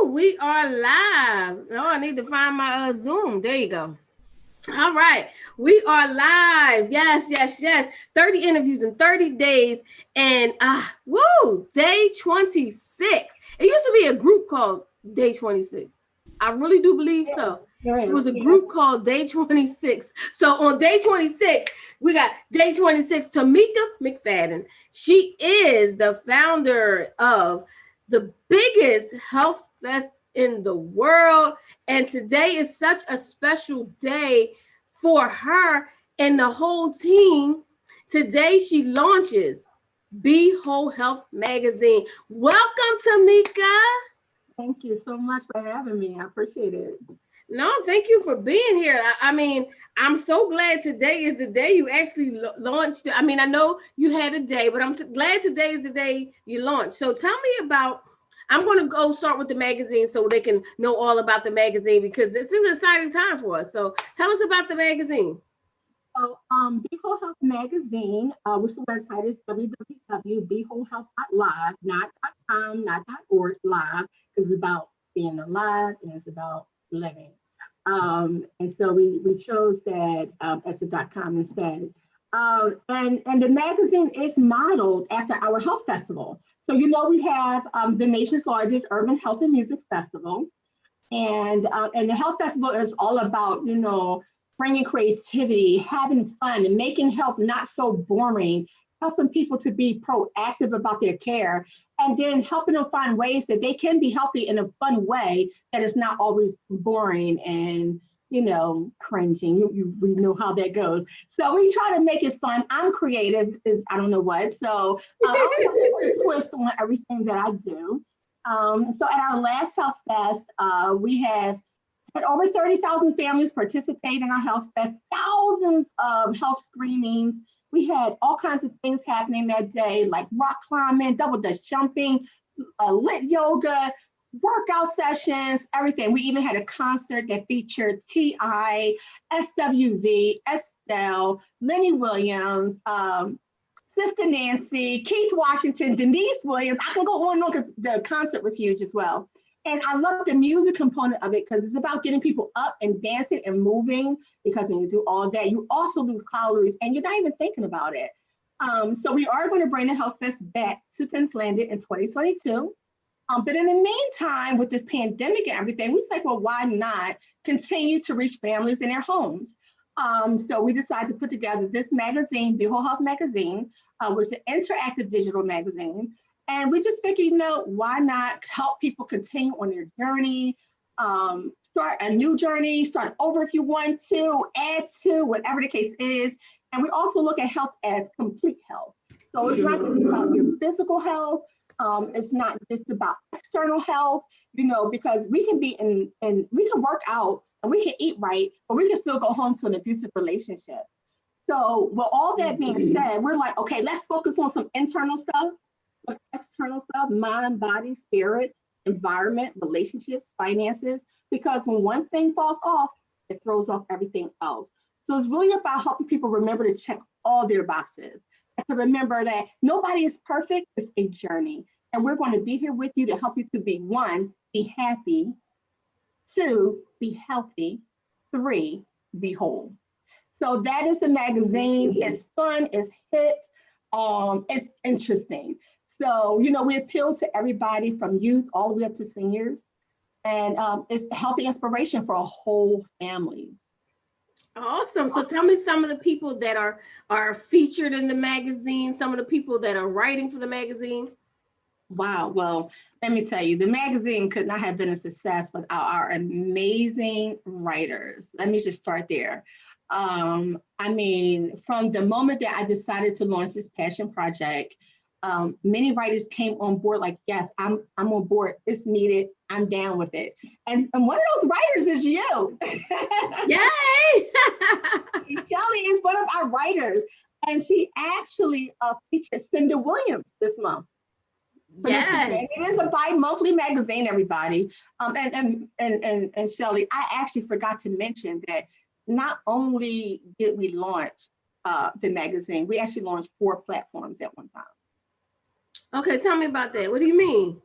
we are live. No, I need to find my Zoom. There you go. All right, we are live. Yes. 30 interviews in 30 days, and day 26. It used to be a group called Day 26. I really do believe so. It was a group called Day 26. So on Day 26, we got Day 26, Tamika McFadden. She is the founder of the biggest health fest in the world. And today is such a special day for her and the whole team. Today she launches Be Whole Health magazine. Welcome, Tamika. Thank you so much for having me. I appreciate it. No, thank you for being here. I mean, I'm so glad today is the day you actually launched. I mean, I know you had a day, but I'm glad today is the day you launched. So tell me about, I'm going to go start with the magazine so they can know all about the magazine because this is an exciting time for us. So tell us about the magazine. So, Be Whole Health Magazine, which the website is www.bewholehealth.live, not .com, not .org, live, because it's about being alive and it's about living. And so we chose that as a .com instead. And the magazine is modeled after our health festival. So, we have the nation's largest urban health and music festival. And the health festival is all about, bringing creativity, having fun, and making health not so boring, helping people to be proactive about their care, and then helping them find ways that they can be healthy in a fun way that is not always boring and, cringing. We know how that goes. So we try to make it fun. I'm creative, is I don't know what. So I'm going to put a twist on everything that I do. So at our last Health Fest, we had over 30,000 families participate in our Health Fest, thousands of health screenings. We had all kinds of things happening that day, like rock climbing, double dutch jumping, lit yoga, workout sessions, everything. We even had a concert that featured T.I., SWV, Estelle, Lenny Williams, Sister Nancy, Keith Washington, Denise Williams. I can go on and on because the concert was huge as well. And I love the music component of it because it's about getting people up and dancing and moving, because when you do all that, you also lose calories and you're not even thinking about it. So we are going to bring the Health Fest back to Pennsylvania in 2022. But in the meantime, with this pandemic and everything, we said, well, why not continue to reach families in their homes? So we decided to put together this magazine, Be Whole Health Magazine, which is an interactive digital magazine. And we just figured, why not help people continue on their journey, start a new journey, start over if you want to, add to, whatever the case is. And we also look at health as complete health. So it's not just about your physical health. It's not just about external health, because we can be and we can work out and we can eat right, but we can still go home to an abusive relationship. So with all that being said, we're like, okay, let's focus on some internal stuff, some external stuff, mind, body, spirit, environment, relationships, finances, because when one thing falls off, it throws off everything else. So it's really about helping people remember to check all their boxes and to remember that nobody is perfect, it's a journey. And we're going to be here with you to help you to be one, be happy, two, be healthy, three, be whole. So that is the magazine. It's fun, it's hip, it's interesting. So, we appeal to everybody from youth all the way up to seniors. And it's healthy inspiration for a whole families. Awesome. So tell me some of the people that are featured in the magazine, some of the people that are writing for the magazine. Wow. Well, let me tell you, the magazine could not have been a success without our amazing writers. Let me just start there. From the moment that I decided to launch this passion project, many writers came on board like, yes, I'm on board. It's needed. I'm down with it. And one of those writers is you. Yay! Shelly is one of our writers. And she actually featured Cinda Williams this month. Yes. It is a bi-monthly magazine, everybody. And Shelly, I actually forgot to mention that not only did we launch the magazine, we actually launched 4 platforms at one time. Okay, tell me about that. What do you mean?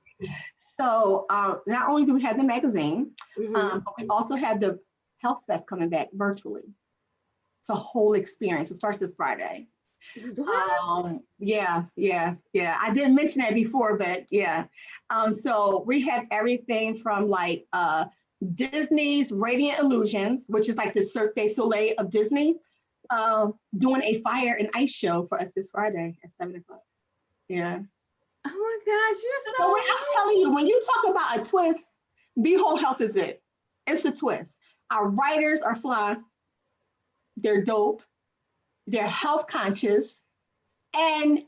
So not only do we have the magazine, Mhm. but we also have the Health Fest coming back virtually. It's a whole experience. It starts this Friday. Yeah. I didn't mention that before, but yeah. So we have everything from like Disney's Radiant Illusions, which is like the Cirque du Soleil of Disney, doing a fire and ice show for us this Friday at 7 o'clock. Yeah. Oh my gosh, you're So so I'm telling you, when you talk about a twist, Behold Health is it. It's a twist. Our writers are fly. They're dope. They're health conscious. And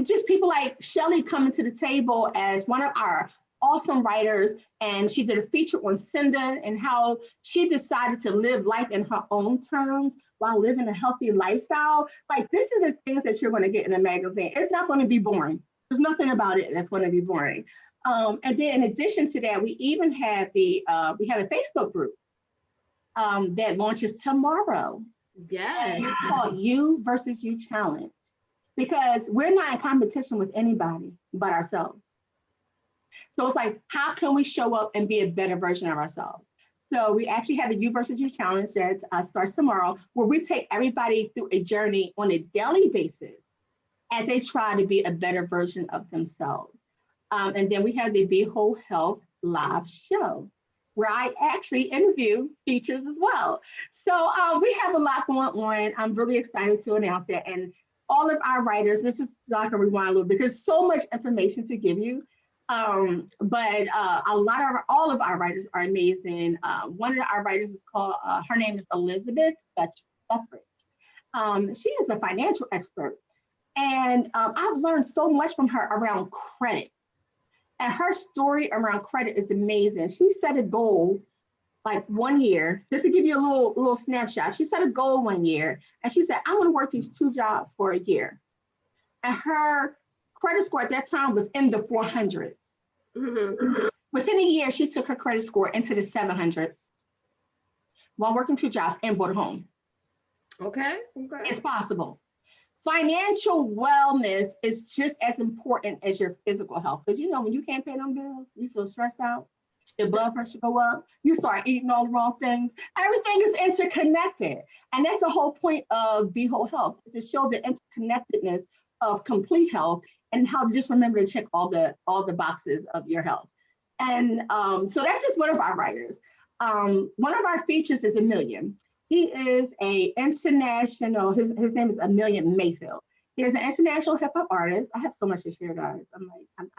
just people like Shelly coming to the table as one of our awesome writers, and she did a feature on Cinda and how she decided to live life in her own terms while living a healthy lifestyle. Like, this is the things that you're going to get in a magazine. It's not going to be boring. There's nothing about it that's going to be boring. And then in addition to that, we even have we have a Facebook group that launches tomorrow. yes. And it's called You versus You Challenge, because we're not in competition with anybody but ourselves. So it's like, how can we show up and be a better version of ourselves? So we actually have the You versus You Challenge that starts tomorrow, where we take everybody through a journey on a daily basis as they try to be a better version of themselves. And then we have the Behold Health live show, where I actually interview features as well. So we have a lot going on. I'm really excited to announce that. And all of our writers, this is so I can rewind a little bit, because so much information to give you. But all of our writers are amazing. One of our writers is called, her name is Elizabeth Lethbridge. She is a financial expert. And I've learned so much from her around credit. And her story around credit is amazing. She set a goal like 1 year, just to give you a little snapshot. She set a goal 1 year, and she said, I want to work these 2 jobs for a year. And her credit score at that time was in the 400s. Mm-hmm. Within a year, she took her credit score into the 700s while working 2 jobs and bought a home. Okay. It's possible. Financial wellness is just as important as your physical health, because when you can't pay them bills, you feel stressed out, your blood pressure go up, you start eating all the wrong things. Everything is interconnected, and that's the whole point of Behold Health, is to show the interconnectedness of complete health and how to just remember to check all the boxes of your health. And so that's just one of our writers. One of our features is Emilian. He is a international, his name is Emilian Mayfield. He is an international hip hop artist. I have so much to share, guys.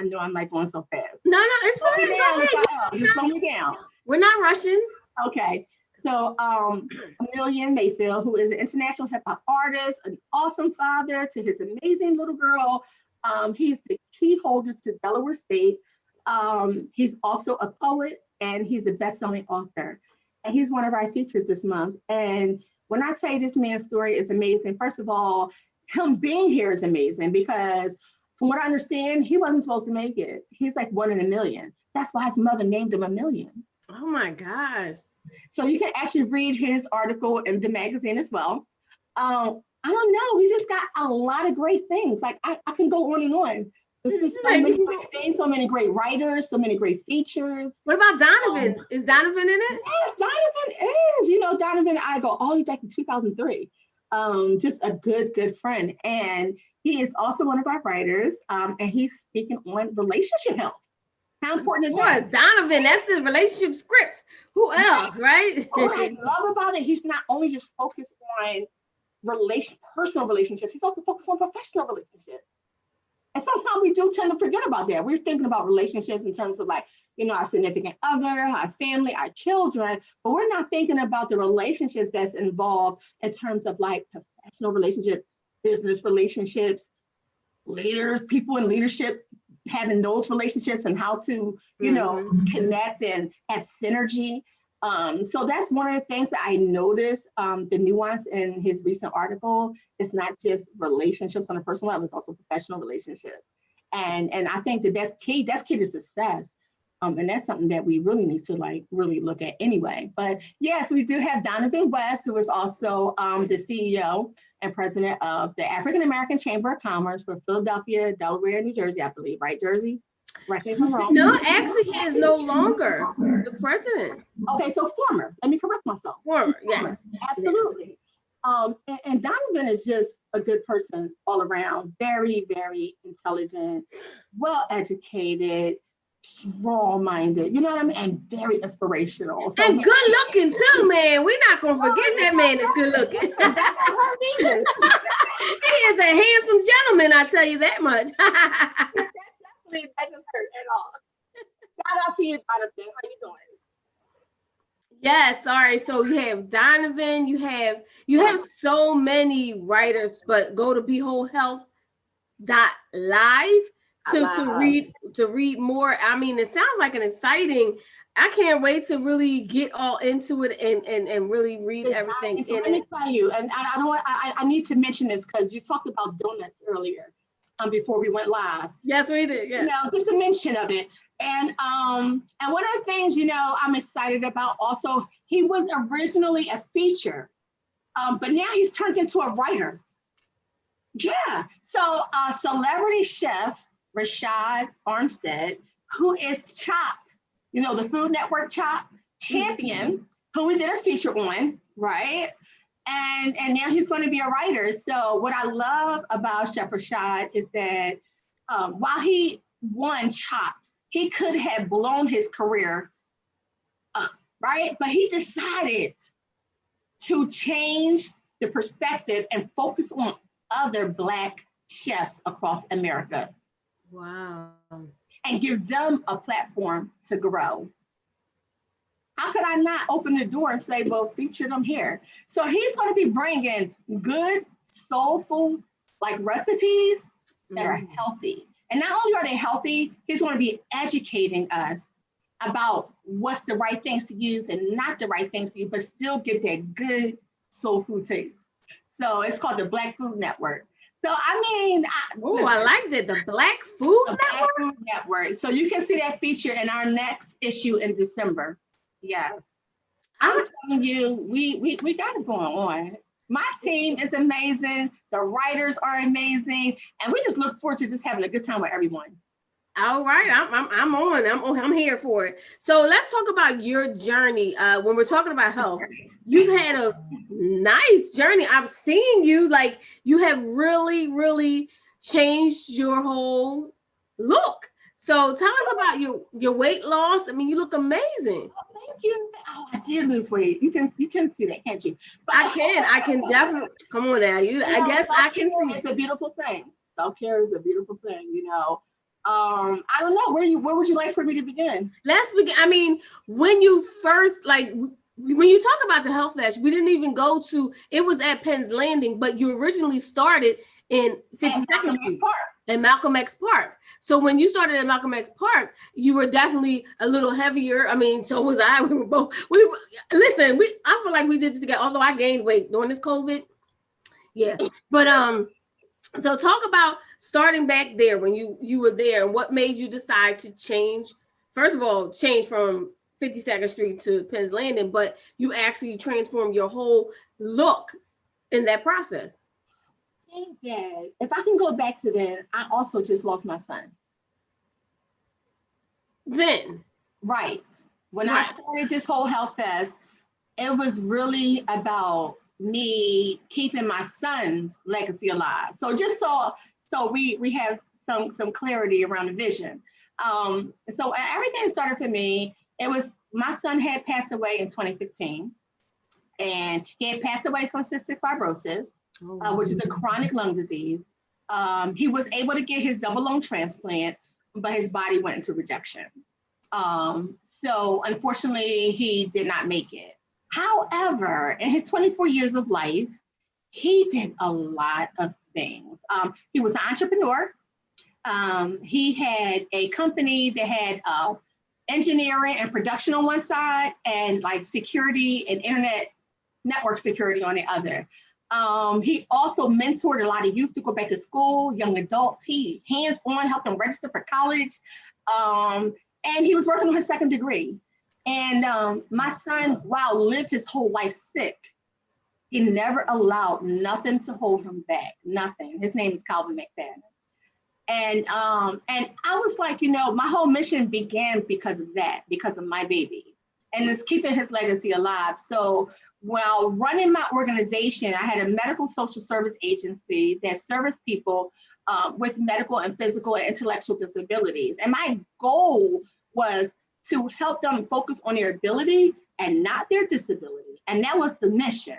I know I'm like going so fast. No, it's fine. Just slow me down. We're not rushing. Okay. So Emilian Mayfield, who is an international hip hop artist, an awesome father to his amazing little girl. He's the key holder to Delaware State. He's also a poet, and he's a best-selling author. And he's one of our features this month. And when I say this man's story is amazing, first of all, him being here is amazing, because from what I understand, he wasn't supposed to make it. He's like 1 in a million. That's why his mother named him Emilian. Oh my gosh. So you can actually read his article in the magazine as well. I don't know. We just got a lot of great things. Like I can go on and on. This is so many great things, so many great writers, so many great features. What about Donovan? Is Donovan in it? Yes, Donovan is. Donovan and I go all the way back to 2003. Just a good friend. And he is also one of our writers. And he's speaking on relationship health. How important is that? Donovan, that's the relationship scripts. Who else, right? What I love about it, he's not only just focused on personal relationships, he's also focused on professional relationships. And sometimes we do tend to forget about that. We're thinking about relationships in terms of our significant other, our family, our children, but we're not thinking about the relationships that's involved in terms of professional relationships, business relationships, leaders, people in leadership, having those relationships and how to, connect and have synergy. So that's one of the things that I noticed, the nuance in his recent article. It's not just relationships on a personal level, it's also professional relationships. And I think that's key to success. And that's something that we really need to really look at anyway. But yes, we do have Donovan West, who is also the CEO and president of the African American Chamber of Commerce for Philadelphia, Delaware, New Jersey, I believe, right, Jersey? Correct me if I'm wrong. No, actually, he is no longer the president. Okay, so former. Let me correct myself. Former, yes. Absolutely. And Donovan is just a good person all around. Very, very intelligent, well educated, strong-minded. You know what I mean? And very inspirational. So And good looking too, man. We're not gonna forget that man is good looking. That don't hurt either. He is a handsome gentleman, I tell you that much. That definitely doesn't hurt at all. Shout out to you, Donovan. How you doing? Yes, sorry. So you have Donovan, you have so many writers, but go to beholdhealth.live to read more. I mean, it sounds like an exciting. I can't wait to really get all into it and really read everything. So let me tell you, and I don't want, I need to mention this because you talked about donuts earlier, before we went live. Yes, we did. Yeah. You know, just a mention of it. And one of the things, you know, I'm excited about also, he was originally a feature, but now he's turned into a writer. Yeah. So celebrity chef Rashad Armstead, who is Chopped, you know, the Food Network Chopped champion, who we did a feature on, right? And now he's going to be a writer. So what I love about Chef Rashad is that while he won Chopped, he could have blown his career up, right? But he decided to change the perspective and focus on other Black chefs across America. Wow. And give them a platform to grow. How could I not open the door and say, well, feature them here? So he's going to be bringing good, soulful, like recipes that are healthy. And not only are they healthy, he's going to be educating us about what's the right things to use and not the right things to use, but still get that good soul food taste. So it's called the Black Food Network. So I mean, I liked it. The Black Food Network. Black Food Network. So you can see that feature in our next issue in December. Yes, I'm telling you, we got it going on. My team is amazing. The writers are amazing, and we just look forward to just having a good time with everyone. All right, I'm here for it. So let's talk about your journey. When we're talking about health, you've had a nice journey. I've seen you, like, you have really, really changed your whole look. So tell us about your weight loss. I mean, you look amazing. Oh, thank you. Oh, I did lose weight. You can see that, can't you? But I can definitely. Come on now, I guess I can see. It's a beautiful thing. Self-care is a beautiful thing, you know. I don't know, where would you like for me to begin? Let's begin. I mean, when you first, like, when you talk about the Health Flash, we didn't even go to, it was at Penn's Landing, but you originally started in 52nd Street and Malcolm X Park. So when you started at Malcolm X Park, you were definitely a little heavier. I mean, so was I. We were both. I feel like we did this together. Although I gained weight during this COVID. Yeah, but so talk about starting back there when you were there, and what made you decide to change. First of all, change from 52nd Street to Penn's Landing, but you actually transformed your whole look in that process. Yeah, if I can go back to that, I also just lost my son. Then, right. When I started this whole Health Fest, it was really about me keeping my son's legacy alive. So just so we have some clarity around the vision. So everything started for me. It was, my son had passed away in 2015, and he had passed away from cystic fibrosis. Which is a chronic lung disease. He was able to get his double lung transplant, but his body went into rejection. So unfortunately, he did not make it. However, in his 24 years of life, he did a lot of things. He was an entrepreneur. He had a company that had engineering and production on one side, and like security and internet network security on the other. He also mentored a lot of youth to go back to school, young adults. He hands-on helped them register for college. And he was working on his second degree. And my son, while lived his whole life sick, he never allowed nothing to hold him back, nothing. His name is Calvin McFadden. And I was like, my whole mission began because of that, because of my baby, and it's keeping his legacy alive. So while running my organization, I had a medical social service agency that serviced people with medical and physical and intellectual disabilities. And my goal was to help them focus on their ability and not their disability. And that was the mission.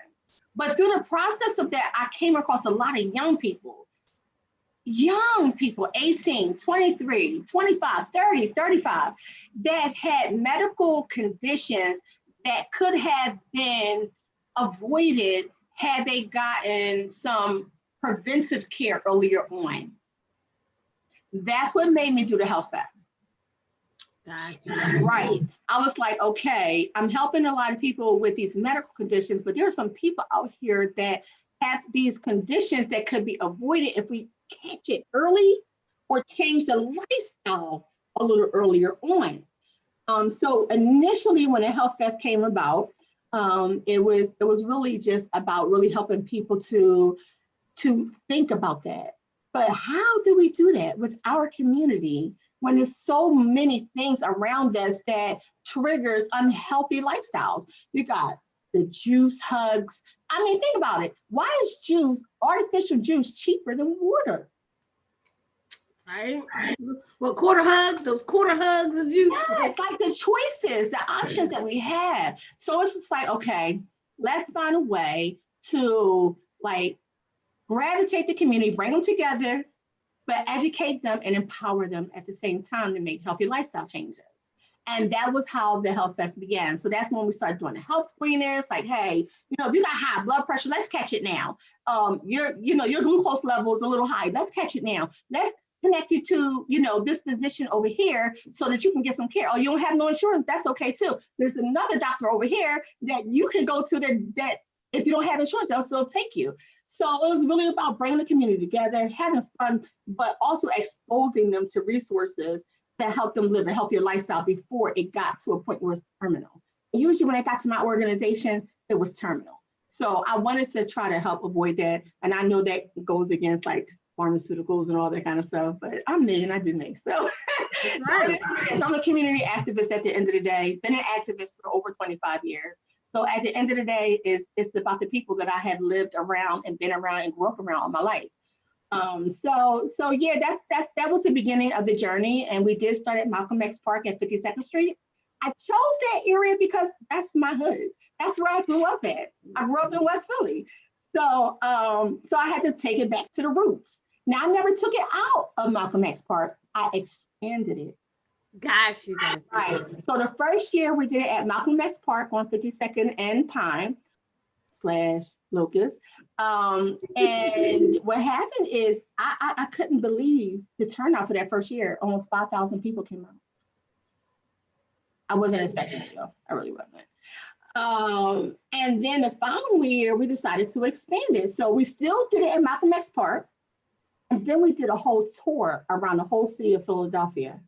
But through the process of that, I came across a lot of young people, 18, 23, 25, 30, 35, that had medical conditions that could have been avoided had they gotten some preventive care earlier on. That's what made me do the Health Fest. Gotcha. Right. I was like, okay, I'm helping a lot of people with these medical conditions, but there are some people out here that have these conditions that could be avoided if we catch it early or change the lifestyle a little earlier on. So initially, when the Health Fest came about, it was really just about really helping people to think about that. But how do we do that with our community when there's so many things around us that triggers unhealthy lifestyles? You got the juice hugs. I mean, think about it. Why is artificial juice cheaper than water? Right. Well, those quarter hugs of juice. Yeah, it's like the choices, the options that we have. So it's just like, okay, let's find a way to like gravitate the community, bring them together, but educate them and empower them at the same time to make healthy lifestyle changes. And that was how the Health Fest began. So that's when we started doing the health screenings. Like, hey, if you got high blood pressure, let's catch it now. Your glucose level is a little high. Let's catch it now. Let's connect you to, this physician over here so that you can get some care. Oh, you don't have no insurance? That's okay too. There's another doctor over here that you can go to that if you don't have insurance, they'll still take you. So it was really about bringing the community together, having fun, but also exposing them to resources that help them live a healthier lifestyle before it got to a point where it's terminal. Usually when it got to my organization, it was terminal. So I wanted to try to help avoid that. And I know that goes against like pharmaceuticals and all that kind of stuff, but I'm me and I do me. So, Right. so I'm a community activist at the end of the day, been an activist for over 25 years. So at the end of the day, it's about the people that I have lived around and been around and grew up around all my life. So yeah, that was the beginning of the journey. And we did start at Malcolm X Park at 52nd Street. I chose that area because that's my hood. That's where I grew up at. I grew up in West Philly. So I had to take it back to the roots. Now I never took it out of Malcolm X Park. I expanded it. Gotcha. Right. So the first year we did it at Malcolm X Park on 52nd and Pine / Locust. And what happened is I couldn't believe the turnout for that first year. Almost 5,000 people came out. I wasn't expecting it though. I really wasn't. And then the following year we decided to expand it. So we still did it at Malcolm X Park. And then we did a whole tour around the whole city of Philadelphia.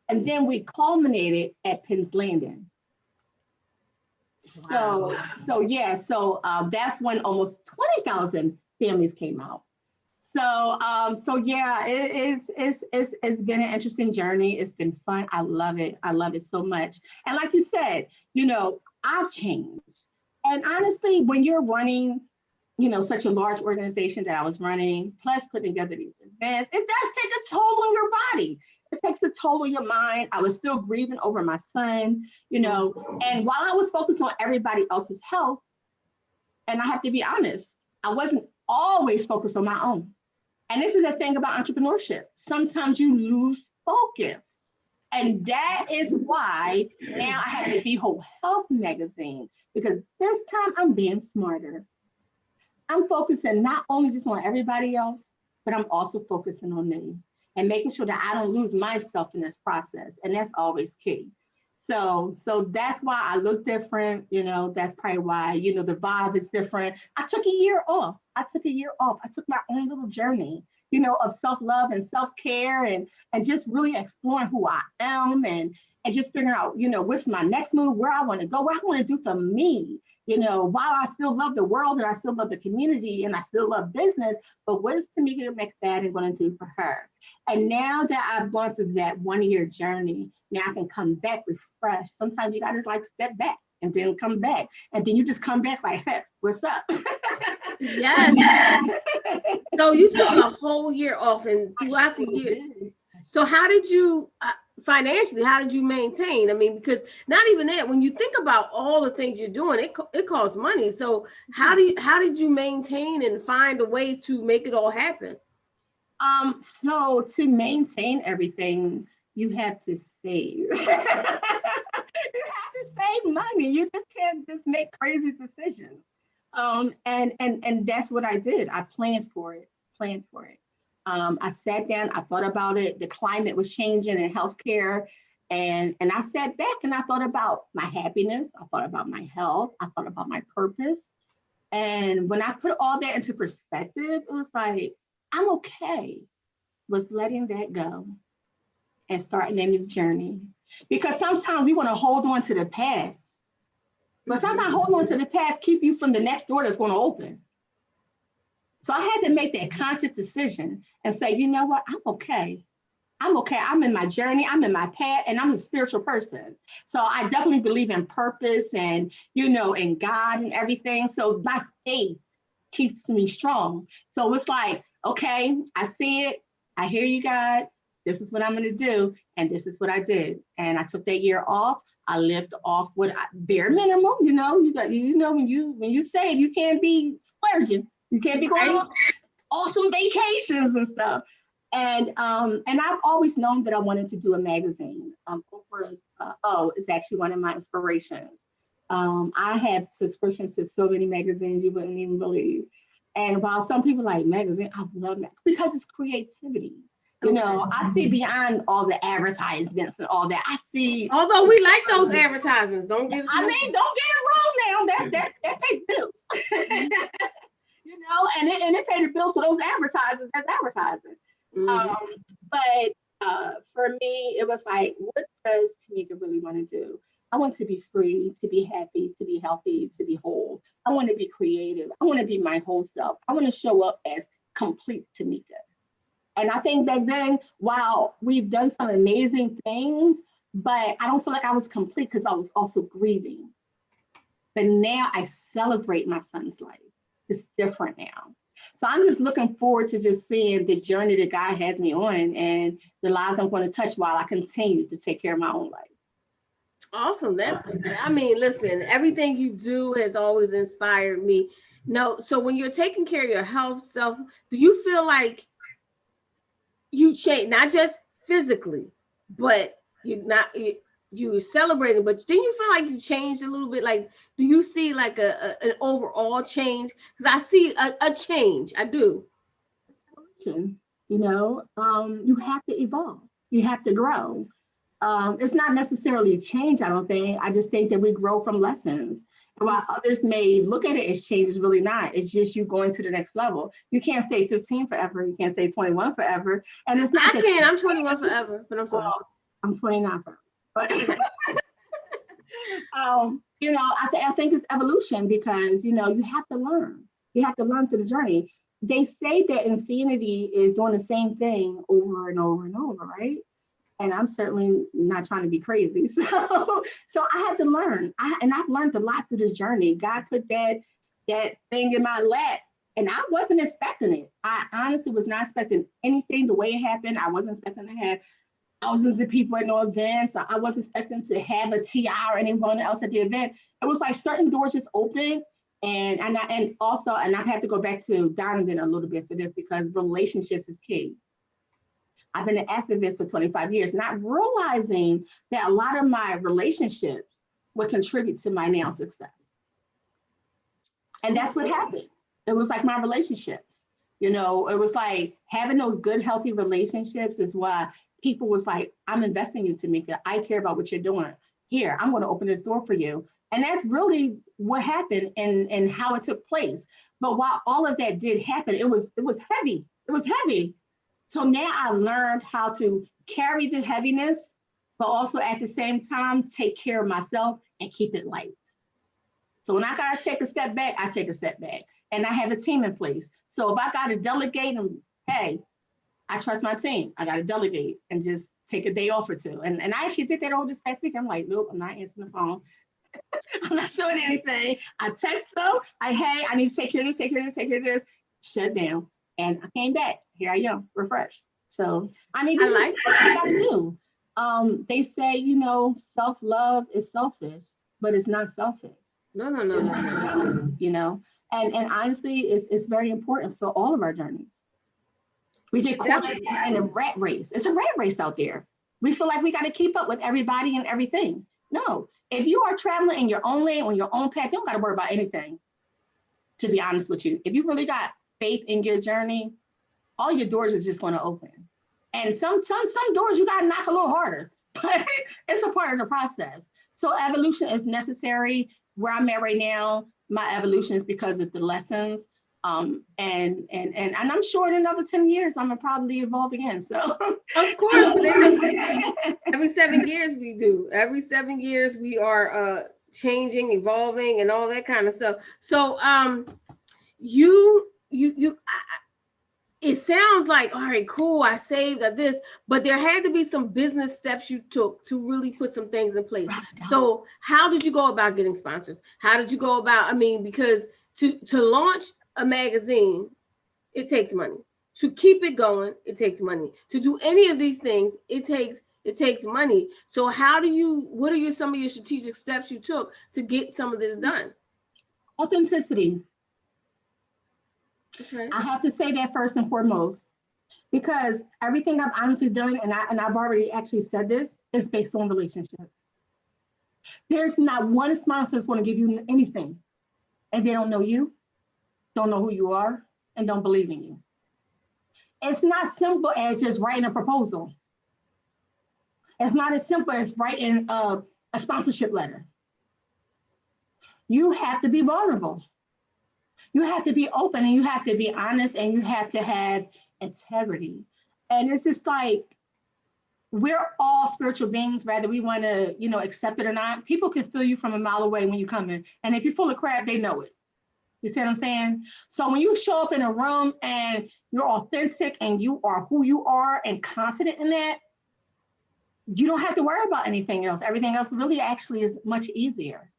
And then we culminated at Penn's Landing. So that's when almost 20,000 families came out. So yeah, it's been an interesting journey. It's been fun. I love it. I love it so much. And like you said, I've changed. And honestly, when you're running, such a large organization that I was running, plus putting together these events, it does take a toll on your body. It takes a toll on your mind. I was still grieving over my son, and while I was focused on everybody else's health, and I have to be honest, I wasn't always focused on my own. And this is the thing about entrepreneurship. Sometimes you lose focus. And that is why now I have the Be Whole Health magazine, because this time I'm being smarter. I'm focusing not only just on everybody else, but I'm also focusing on me and making sure that I don't lose myself in this process. And that's always key. So that's why I look different. That's probably why, the vibe is different. I took a year off. I took my own little journey. of self-love and self-care and just really exploring who I am and just figuring out, what's my next move, where I want to go, what I want to do for me, while I still love the world and I still love the community and I still love business, but what is Tamika McFadden going to do for her? And now that I've gone through that 1 year journey, now I can come back refreshed. Sometimes you got to like step back and then come back. And then you just come back like, hey, what's up? Yes. So you took a whole year off, and throughout the year. So how did you, financially, how did you maintain? I mean, because not even that, when you think about all the things you're doing, it costs money. So how did you maintain and find a way to make it all happen? So to maintain everything, you have to save. You have to save money. You just can't just make crazy decisions. And that's what I did. I planned for it. I sat down, I thought about it. The climate was changing in healthcare. And I sat back and I thought about my happiness. I thought about my health. I thought about my purpose. And when I put all that into perspective, it was like, I'm okay with letting that go and starting a new journey. Because sometimes we want to hold on to the past. But sometimes holding on to the past keep you from the next door that's going to open. So I had to make that conscious decision and say, you know what, I'm okay. I'm in my journey, I'm in my path, and I'm a spiritual person. So I definitely believe in purpose and, in God and everything. So my faith keeps me strong. So it's like, okay, I see it. I hear you, God. This is what I'm going to do. And this is what I did. And I took that year off. I lived off what bare minimum, when you save, you can't be splurging. You can't be going on awesome vacations and stuff. And I've always known that I wanted to do a magazine. Oprah is actually one of my inspirations. I have subscriptions to so many magazines you wouldn't even believe. And while some people like magazine, I love it because it's creativity. I see beyond all the advertisements and all that. I see. Although we like those advertisements, don't get it wrong now. That pay bills. And it pay the bills for those advertisers. That's advertising. But for me, it was like, what does Tamika really want to do? I want to be free, to be happy, to be healthy, to be whole. I want to be creative. I want to be my whole self. I want to show up as complete Tamika. And I think back then, wow, we've done some amazing things, but I don't feel like I was complete because I was also grieving. But now I celebrate my son's life. It's different now. So I'm just looking forward to just seeing the journey that God has me on and the lives I'm going to touch while I continue to take care of my own life. Awesome. Listen, everything you do has always inspired me. No, so when you're taking care of your health, self, do you feel like you change, not just physically, but you celebrating, but then you feel like you changed a little bit? Like, do you see like an overall change? Because I see a change. I do. You have to evolve. You have to grow. It's not necessarily a change, I don't think. I just think that we grow from lessons. And while others may look at it as change, it's really not. It's just you going to the next level. You can't stay 15 forever. You can't stay 21 forever. And it's not. I can. I'm 21 forever, but I'm sorry. Well, I'm 29 forever. But I think it's evolution because you have to learn. You have to learn through the journey. They say that insanity is doing the same thing over and over and over, right? And I'm certainly not trying to be crazy. So I had to learn. I've learned a lot through this journey. God put that thing in my lap and I wasn't expecting it. I honestly was not expecting anything the way it happened. I wasn't expecting to have thousands of people at no events. I wasn't expecting to have a TI or anyone else at the event. It was like certain doors just opened. And I have to go back to Donovan a little bit for this because relationships is key. I've been an activist for 25 years, not realizing that a lot of my relationships would contribute to my now success. And that's what happened. It was like my relationships, it was like having those good, healthy relationships is why people was like, I'm investing in you, Tamika. I care about what you're doing. Here, I'm going to open this door for you. And that's really what happened and how it took place. But while all of that did happen, it was heavy. It was heavy. So now I learned how to carry the heaviness, but also at the same time, take care of myself and keep it light. So when I gotta take a step back, I take a step back. And I have a team in place. So if I gotta delegate, and hey, I trust my team. I gotta delegate and just take a day off or two. And I actually did that over this past week. I'm like, nope, I'm not answering the phone. I'm not doing anything. I text them, hey, I need to take care of this, take care of this, take care of this. Shut down. And I came back. Here I am, refreshed. So I mean, this is what you gotta do. They say, you know, self-love is selfish, but it's not selfish. No. You know, and honestly, it's very important for all of our journeys. We get caught in a rat race. It's a rat race out there. We feel like we got to keep up with everybody and everything. No, if you are traveling in your own lane, on your own path, you don't got to worry about anything, to be honest with you. If you really got faith in your journey, all your doors is just going to open. And some doors you got to knock a little harder, but it's a part of the process. So evolution is necessary. Where I'm at right now, my evolution is because of the lessons. And I'm sure in another 10 years, I'm gonna probably evolve again. So of course, every 7 years we do. Every 7 years we are changing, evolving, and all that kind of stuff. So it sounds like, all right, cool, I saved this, but there had to be some business steps you took to really put some things in place. So how did you go about getting sponsors? How did you go about, I mean, because to launch a magazine, it takes money. To keep it going, it takes money. To do any of these things, it takes money. So what are some of your strategic steps you took to get some of this done? Authenticity. Okay. I have to say that first and foremost, because everything I've honestly done, and I've already actually said this, is based on relationships. There's not one sponsor that's going to give you anything, and they don't know you, don't know who you are, and don't believe in you. It's not simple as just writing a proposal. It's not as simple as writing a sponsorship letter. You have to be vulnerable. You have to be open, and you have to be honest, and you have to have integrity. And it's just like, we're all spiritual beings, whether we want to, you know, accept it or not. People can feel you from a mile away when you come in. And if you're full of crap, they know it. You see what I'm saying? So when you show up in a room and you're authentic and you are who you are and confident in that, you don't have to worry about anything else. Everything else really actually is much easier.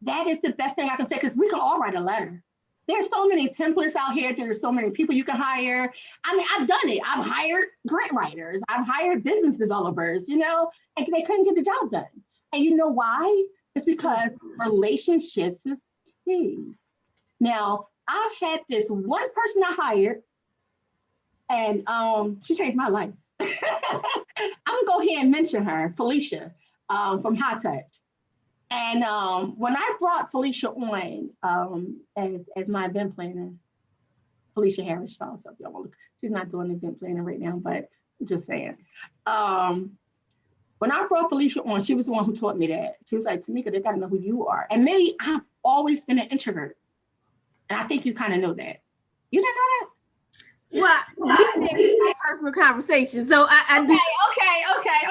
That is the best thing I can say, because we can all write a letter. There's so many templates out here. There's so many people you can hire. I mean, I've done it. I've hired grant writers. I've hired business developers, you know, and they couldn't get the job done. And you know why? It's because relationships is key. Now, I've had this one person I hired, and she changed my life. I'm gonna go ahead and mention her, Felicia, from High Touch. And when I brought Felicia on as my event planner, Felicia Harris, y'all, so if y'all want to look, she's not doing event planning right now, but I'm just saying. When I brought Felicia on, she was the one who taught me that. She was like, Tamika, they gotta know who you are. And me, I've always been an introvert. And I think you kind of know that. You didn't know that? Well, we had personal conversation. So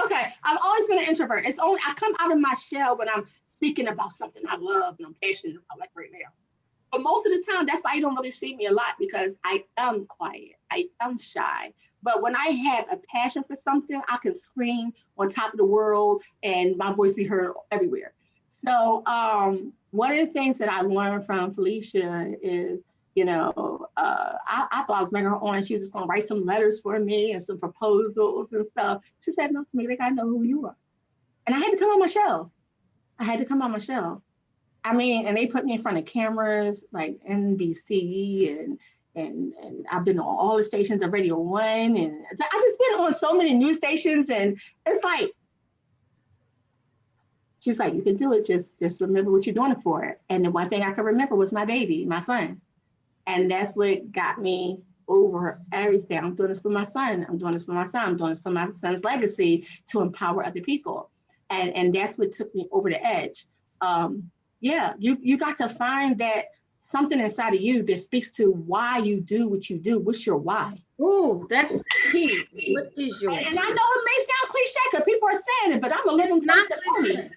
Okay. I've always been an introvert. It's only I come out of my shell when I'm speaking about something I love and I'm passionate about, like right now. But most of the time, that's why you don't really see me a lot, because I am quiet. I am shy. But when I have a passion for something, I can scream on top of the world and my voice be heard everywhere. So one of the things that I learned from Felicia is, you know, I thought I was bringing her on. She was just going to write some letters for me and some proposals and stuff. She said, no, Tamika, they got to know who you are. And I had to come on my shell. I mean, and they put me in front of cameras like NBC and I've been on all the stations of Radio 1. And I just been on so many news stations. And it's like, she was like, you can do it. Just remember what you're doing it for. And the one thing I could remember was my baby, my son. And that's what got me over everything. I'm doing this for my son. I'm doing this for my son. I'm doing this for my son's legacy to empower other people. And that's what took me over the edge. Yeah, you got to find that something inside of you that speaks to why you do what you do. What's your why? Ooh, that's key. What is your And I know it may sound cliche because people are saying it, but I'm a living not testimony. cliche?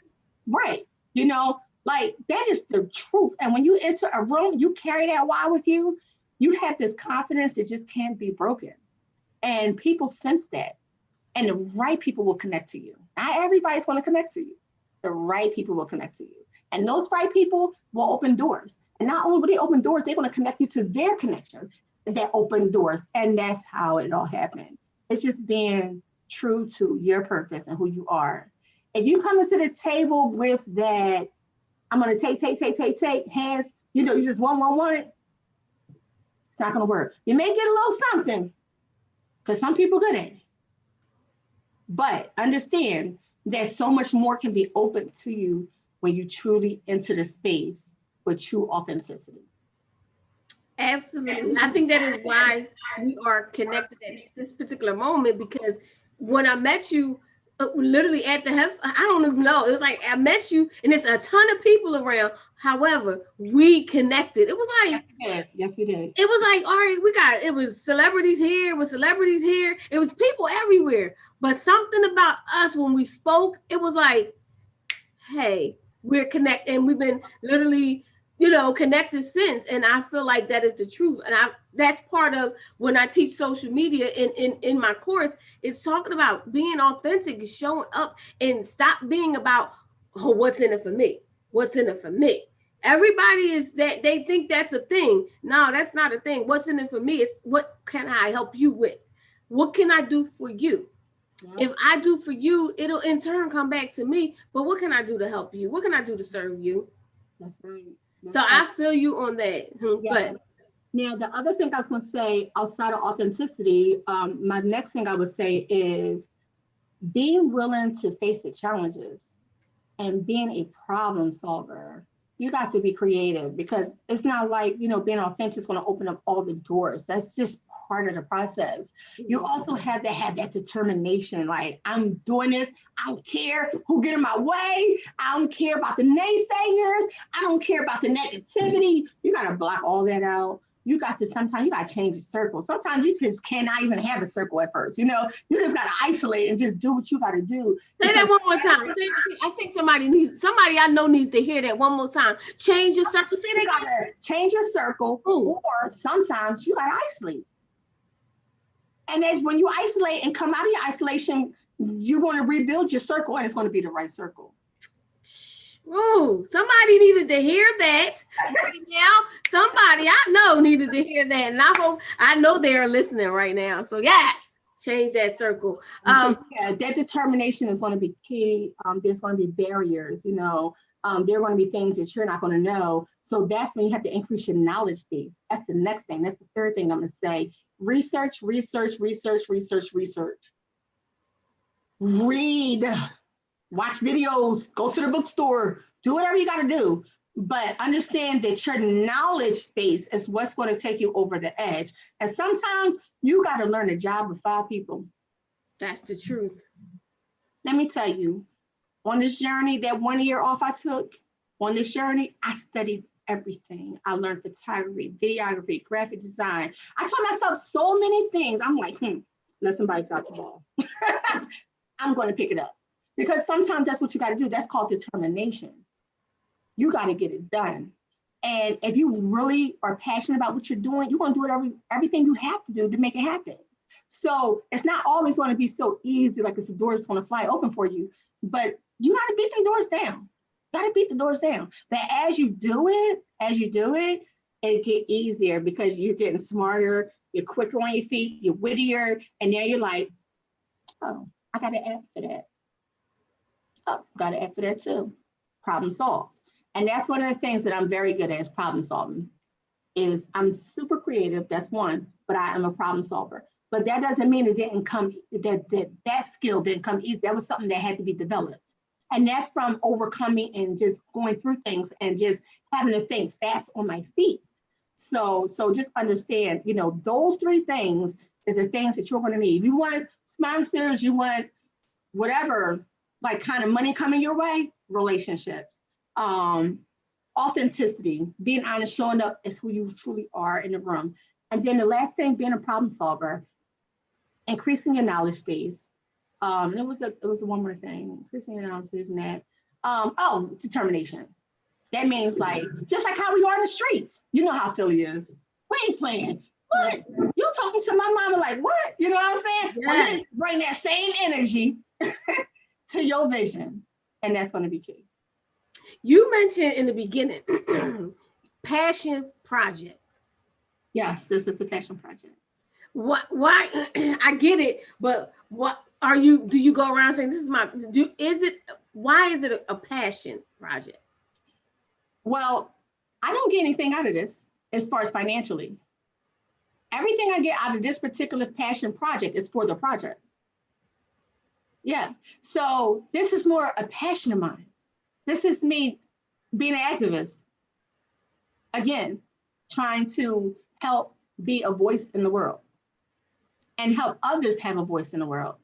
Right. You know, like that is the truth. And when you enter a room, you carry that why with you, you have this confidence that just can't be broken. And people sense that. And the right people will connect to you. Not everybody's going to connect to you. The right people will connect to you. And those right people will open doors. And not only will they open doors, they're going to connect you to their connection that open doors. And that's how it all happened. It's just being true to your purpose and who you are. If you come into the table with that, I'm going to take hands, you know, you just want, it's not going to work. You may get a little something because some people good at it. But understand that so much more can be open to you when you truly enter the space with true authenticity. Absolutely. I think that is why we are connected at this particular moment, because when I met you, literally at the I don't even know. It was like I met you and it's a ton of people around. However, we connected. It was like, yes, we did. It was like, all right, it was celebrities here, it was celebrities here, it was people everywhere. But something about us when we spoke, it was like, hey, we're connected, and we've been literally, connected since. And I feel like that is the truth. And that's part of when I teach social media in my course, it's talking about being authentic, showing up, and stop being about, oh, what's in it for me? What's in it for me? Everybody is that they think that's a thing. No, that's not a thing. What's in it for me? It's what can I help you with? What can I do for you? Yeah. If I do for you, it'll in turn come back to me. But what can I do to help you? What can I do to serve you? That's right. So I feel you on that. Yeah. But now the other thing I was going to say outside of authenticity, my next thing I would say is being willing to face the challenges and being a problem solver. You got to be creative, because it's not like, being authentic is going to open up all the doors. That's just part of the process. You also have to have that determination. Like, I'm doing this. I don't care who get in my way. I don't care about the naysayers. I don't care about the negativity. You got to block all that out. Sometimes you got to change your circle. Sometimes you just cannot even have a circle at first. You just got to isolate and just do what you got to do. Say that one more time. I think somebody I know needs to hear that one more time. Change your circle. You got to change your circle. Ooh. Or sometimes you got to isolate. And as when you isolate and come out of your isolation, you're going to rebuild your circle, and it's going to be the right circle. Ooh, somebody needed to hear that right now. Somebody I know needed to hear that. And I know they're listening right now. So yes, change that circle. Yeah, that determination is going to be key. There's going to be barriers, there are going to be things that you're not going to know. So that's when you have to increase your knowledge base. That's the next thing. That's the third thing I'm going to say. Research. Read. Watch videos, go to the bookstore, do whatever you got to do. But understand that your knowledge base is what's going to take you over the edge. And sometimes you got to learn a job with 5 people. That's the truth. Let me tell you, on this journey, that 1 year off I took, on this journey, I studied everything. I learned photography, videography, graphic design. I taught myself so many things. I'm like, let somebody drop the ball. I'm going to pick it up. Because sometimes that's what you got to do. That's called determination. You got to get it done. And if you really are passionate about what you're doing, you're going to do everything you have to do to make it happen. So it's not always going to be so easy, like it's the door's going to fly open for you. But you got to beat the doors down. But as you do it, it get easier, because you're getting smarter, you're quicker on your feet, you're wittier, and now you're like, oh, I got an app for that. Oh, got an app for that too. Problem solved. And that's one of the things that I'm very good at, is problem solving. Is I'm super creative, that's one, but I am a problem solver. But that doesn't mean it didn't come, that skill didn't come easy. That was something that had to be developed. And that's from overcoming and just going through things and just having to think fast on my feet. So just understand, those 3 things is the things that you're going to need. You want sponsors, you want whatever, like kind of money coming your way, relationships, authenticity, being honest, showing up as who you truly are in the room. And then the last thing, being a problem solver. increasing your knowledge base. It was one more thing, increasing your knowledge base and that. Determination. That means like, just like how we are in the streets. You know how Philly is. We ain't playing. What? You talking to my mama like what? You know what I'm saying? Yes. Well, you need to bring that same energy to your vision. And that's going to be key. You mentioned in the beginning, passion project. Yes, this is the passion project. What? Why? I get it, but what are you? Do you go around saying this is my? Why is it a passion project? Well, I don't get anything out of this as far as financially. Everything I get out of this particular passion project is for the project. Yeah. So this is more a passion of mine. This is me being an activist. Again, trying to help be a voice in the world and help others have a voice in the world.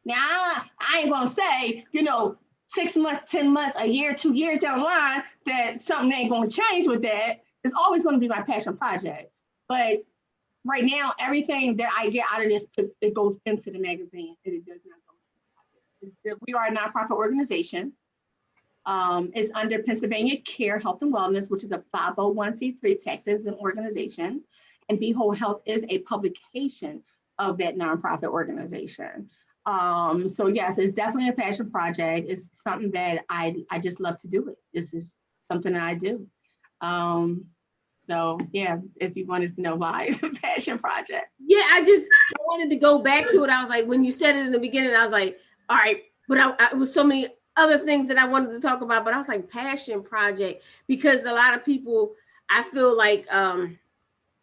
Now, I ain't gonna say, 6 months, 10 months, a year, 2 years down the line that something ain't gonna change with that. It's always gonna be my passion project. But right now, everything that I get out of this, it goes into the magazine and it does not go into the project. We are a nonprofit organization. It's under Pennsylvania Care Health and Wellness, which is a 501c3 Texas organization. And Be Whole Health is a publication of that nonprofit organization. So yes, it's definitely a passion project. It's something that I just love to do it. This is something that I do. So yeah, if you wanted to know why it's a passion project. Yeah, I wanted to go back to it. I was like, when you said it in the beginning, I was like, all right, but it was so many other things that I wanted to talk about, but I was like, passion project, because a lot of people, I feel like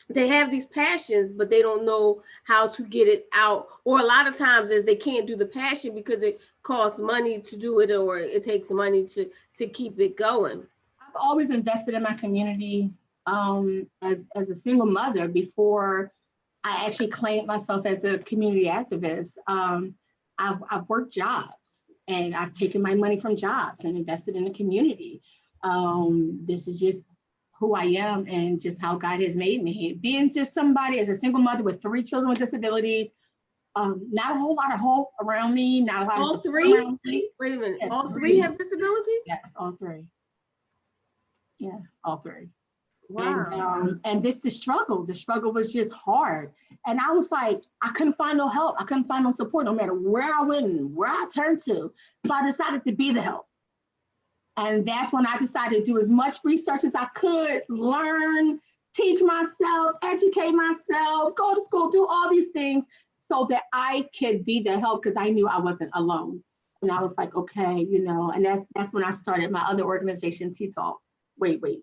they have these passions, but they don't know how to get it out. Or a lot of times is they can't do the passion because it costs money to do it, or it takes money to keep it going. I've always invested in my community as a single mother before I actually claimed myself as a community activist. I've worked jobs and I've taken my money from jobs and invested in the community. This is just who I am and just how God has made me. Being just somebody as a single mother with 3 children with disabilities, not a whole lot of hope around me, not a lot all of three? around me. Wait a minute, Yeah, all 3 have disabilities? Yes, all 3. Yeah, all 3. Wow. And the struggle was just hard. And I was like, I couldn't find no help. I couldn't find no support, no matter where I went and where I turned to. So I decided to be the help. And that's when I decided to do as much research as I could, learn, teach myself, educate myself, go to school, do all these things so that I could be the help, because I knew I wasn't alone. And I was like, okay, and that's when I started my other organization, T-Talk, way back.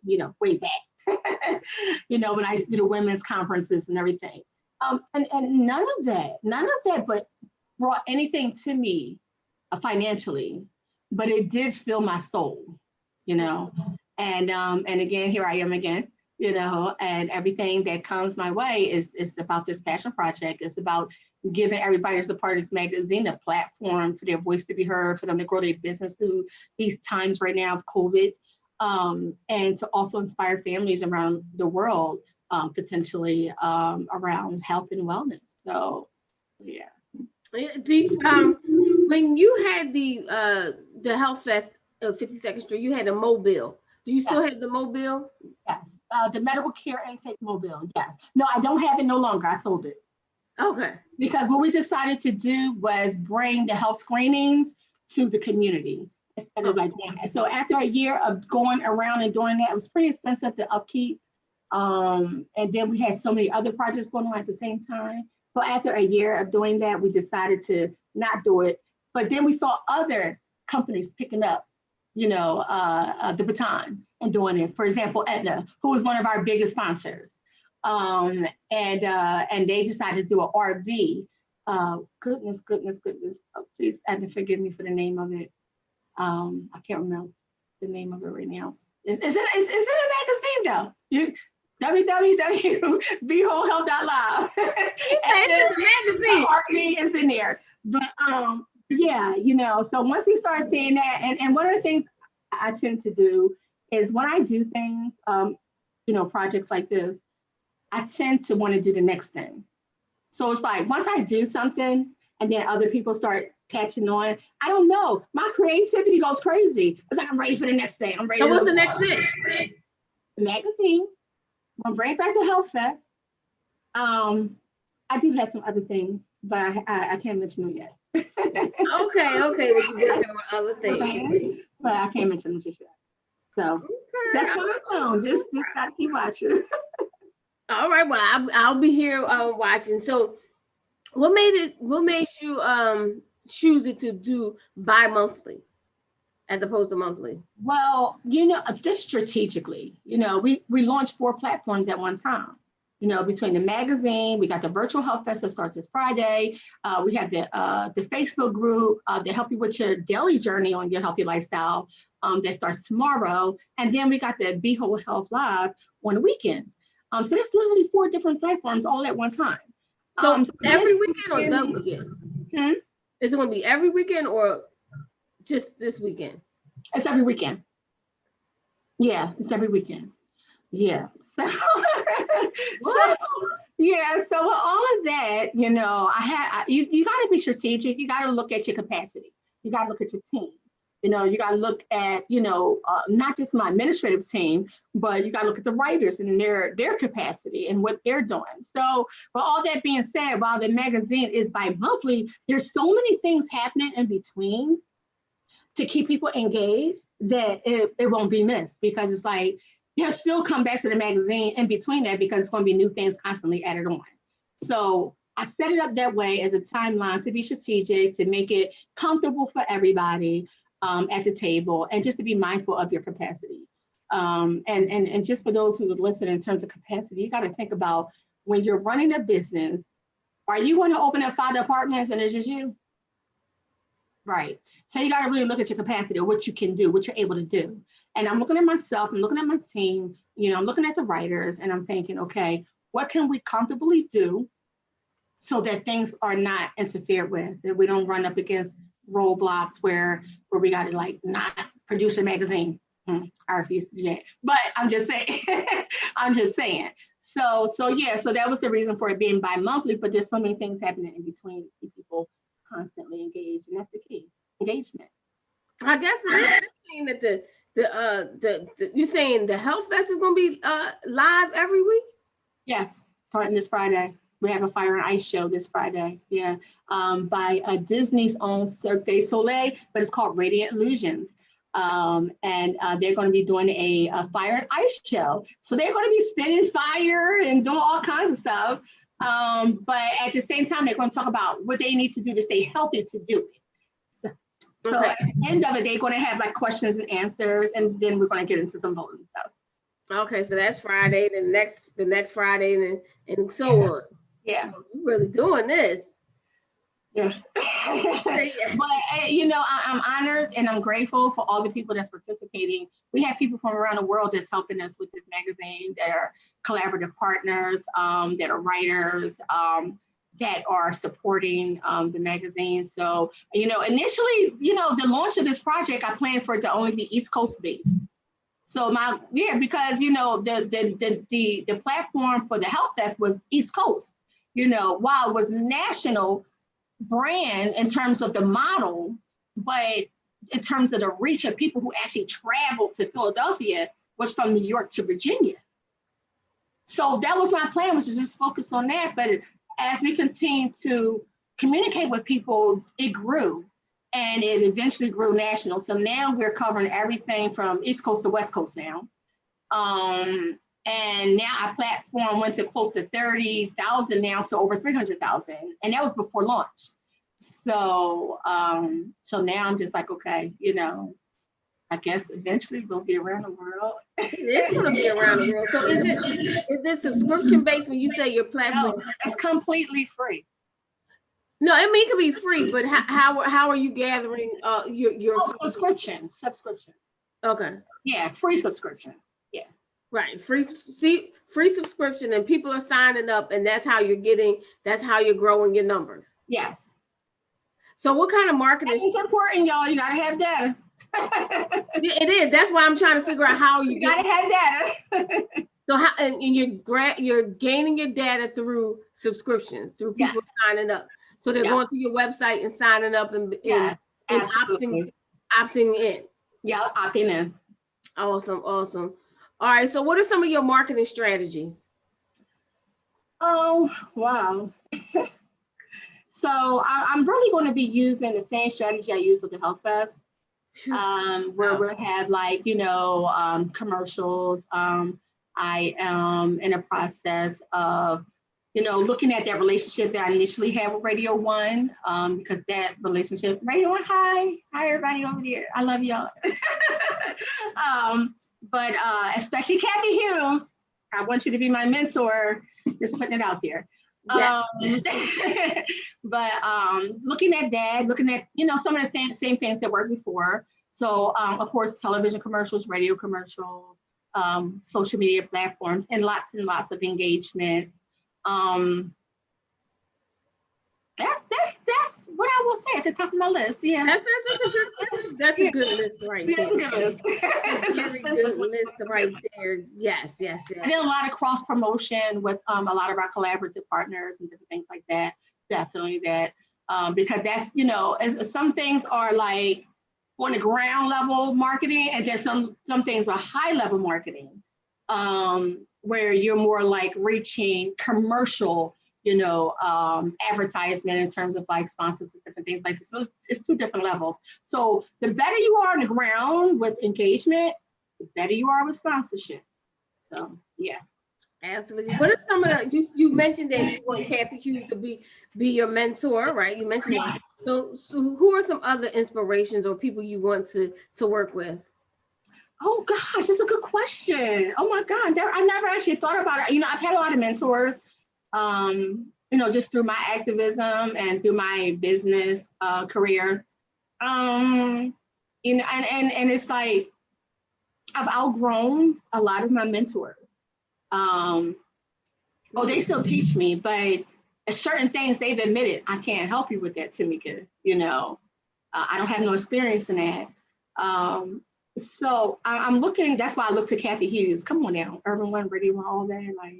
When I used to do the women's conferences and everything. And none of that but brought anything to me financially, but it did fill my soul, and again, here I am again, and everything that comes my way is about this passion project. It's about giving everybody that's a part of this magazine a platform for their voice to be heard, for them to grow their business through these times right now of COVID. And to also inspire families around the world, potentially around health and wellness. So, yeah. When you had the Health Fest of 52nd Street, you had a mobile. Do you still have the mobile? Yes, the medical care intake mobile. Yes. No, I don't have it no longer. I sold it. Okay. Because what we decided to do was bring the health screenings to the community. Instead of like that. So after a year of going around and doing that, it was pretty expensive to upkeep. And then we had so many other projects going on at the same time. So after a year of doing that, we decided to not do it. But then we saw other companies picking up, the baton and doing it. For example, Aetna, who was one of our biggest sponsors. And they decided to do an RV. Goodness. Oh, please, Aetna, forgive me for the name of it. I can't remember the name of it right now. It's in a magazine though. www.bewholehealth.live. It's in the magazine. RV is in there. But yeah, so once we start seeing that, and one of the things I tend to do is when I do things, projects like this, I tend to want to do the next thing. So it's like, once I do something and then other people start catching on, I don't know, my creativity goes crazy. It's like, I'm ready for the next thing. I'm ready. So what's the next thing? The magazine. I'm bring back the Health Fest. I do have some other things, but I can't mention them yet. Okay, but you're working on other things. But I can't mention them just yet. So that's coming soon. Just gotta keep watching. All right, well, I'll be here watching. So what made you choose it to do bi-monthly as opposed to monthly? Well, just strategically, we launched 4 platforms at one time. Between the magazine, we got the virtual health fest that starts this Friday. We have the Facebook group to help you with your daily journey on your healthy lifestyle that starts tomorrow. And then we got the Be Whole Health Live on the weekends. So there's literally 4 different platforms all at one time. So every weekend or the weekend? Is it going to be every weekend or just this weekend? It's every weekend. Yeah, it's every weekend. Yeah. So, so with all of that, you got to be strategic. You got to look at your capacity. You got to look at your team. You got to look at, not just my administrative team, but you got to look at the writers and their capacity and what they're doing. So with all that being said, while the magazine is bi-monthly, there's so many things happening in between to keep people engaged that it won't be missed, because it's like, they'll still come back to the magazine in between that because it's going to be new things constantly added on. So I set it up that way as a timeline to be strategic, to make it comfortable for everybody at the table, and just to be mindful of your capacity. And just for those who would listen in terms of capacity, you got to think about when you're running a business, are you going to open up 5 departments and it's just you? Right. So you got to really look at your capacity, or what you can do, what you're able to do. And I'm looking at myself, I'm looking at my team, I'm looking at the writers, and I'm thinking, okay, what can we comfortably do so that things are not interfered with, that we don't run up against roadblocks where we got to like not produce a magazine. I refuse to do that, but I'm just saying, So that was the reason for it being bi-monthly, but there's so many things happening in between to keep people constantly engaged, and that's the key, engagement. I guess it is saying that you saying the Health Fest is going to be live every week? Yes, starting this Friday. We have a Fire and Ice show this Friday. Yeah, by Disney's own Cirque du Soleil, but it's called Radiant Illusions. And they're going to be doing a Fire and Ice show. So they're going to be spinning fire and doing all kinds of stuff. But at the same time, they're going to talk about what they need to do to stay healthy to do it. So at the end of it, they're going to have like questions and answers, and then we're going to get into some voting stuff. Okay, so that's Friday, the next Friday, and so on. Yeah, you're really doing this. Yeah. But I'm honored and I'm grateful for all the people that's participating. We have people from around the world that's helping us with this magazine, that are collaborative partners, that are writers, that are supporting the magazine. So, initially, the launch of this project, I planned for it to only be East Coast based. So because the platform for the Health Fest was East Coast, while it was national brand in terms of the model, but in terms of the reach of people who actually traveled to Philadelphia was from New York to Virginia. So that was my plan, was to just focus on that. But as we continue to communicate with people, it grew, and it eventually grew national. So now we're covering everything from East Coast to West Coast now. And now our platform went to close to 30,000 now to over 300,000. And that was before launch. So, so now I'm just like, okay, I guess eventually we'll be around the world. It's going to be around the world. So is this subscription based when you say your platform? No, it's completely free. No, I mean, it could be free, but how are you gathering your subscription? Okay. Yeah, free subscription. Yeah. Right, free subscription, and people are signing up, and that's how you're growing your numbers. Yes. So what kind of marketing? It's important, y'all. You gotta have data. It is. That's why I'm trying to figure out how you gotta have data. So how and you're gaining your data through subscriptions, through people signing up. So they're going to your website and signing up and opting in. Yeah, opting in. Awesome. All right. So what are some of your marketing strategies? Oh, wow. So I'm really going to be using the same strategy I used with the Health Fest, where we'll have like, commercials. I am in a process of, looking at that relationship that I initially had with Radio One, because that relationship, Radio One, hi everybody over there. I love y'all. But especially Kathy Hughes, I want you to be my mentor, just putting it out there. Yeah. But looking at that, some of the same things that worked before. So of course, television commercials, radio commercials, social media platforms, and lots of engagements. That's what I will say at the top of my list. Yeah, that's a good list right there. That's a good list. Good list right there. Yes. I did a lot of cross promotion with a lot of our collaborative partners and different things like that. Definitely that, because that's some things are like on the ground level marketing, and then some things are high level marketing, where you're more like reaching commercial advertisement in terms of like sponsors and different things like this. So it's two different levels. So the better you are on the ground with engagement, the better you are with sponsorship. So yeah. Absolutely. What are some of the, you mentioned that you want Kathy Hughes to be your mentor, right? You mentioned that. So who are some other inspirations or people you want to work with? Oh gosh, that's a good question. Oh my God, I never actually thought about it. I've had a lot of mentors. Just through my activism and through my business career, and it's like I've outgrown a lot of my mentors. They still teach me, but certain things they've admitted, I can't help you with that, Tamika. I don't have no experience in that. So I'm looking. That's why I look to Kathy Hughes. Come on now, Urban One, Radio One, all that, like.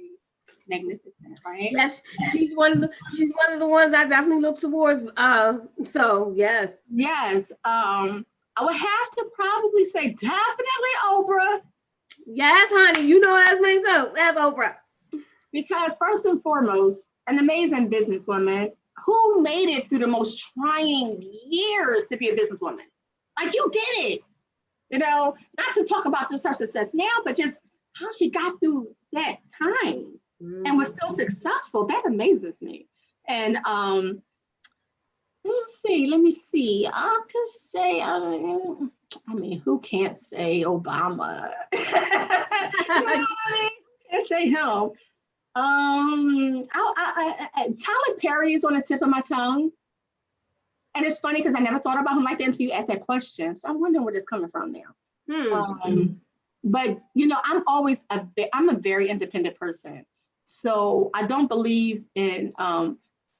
Magnificent, right? Yes, she's one of the ones I definitely look towards. So yes. I would have to probably say definitely Oprah. Yes, honey, that's me too. That's Oprah. Because first and foremost, an amazing businesswoman who made it through the most trying years to be a businesswoman. Like you did it. Not to talk about just her success now, but just how she got through that time. And was still successful. That amazes me. And let me see. I could say, who can't say Obama? Who can't say him? Tyler Perry is on the tip of my tongue. And it's funny because I never thought about him like that until you asked that question. So I'm wondering where this is coming from now. But I'm a very independent person. So I don't believe in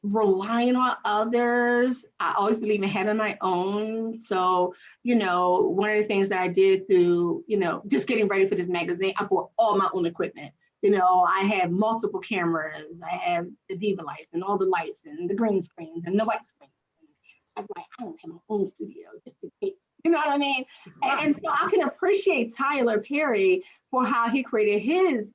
relying on others. I always believe in having my own. So, one of the things that I did through, just getting ready for this magazine, I bought all my own equipment. I have multiple cameras. I have the Diva lights and all the lights and the green screens and the white screens. I was like, I don't have my own studio, just in case. You know what I mean? And so I can appreciate Tyler Perry for how he created his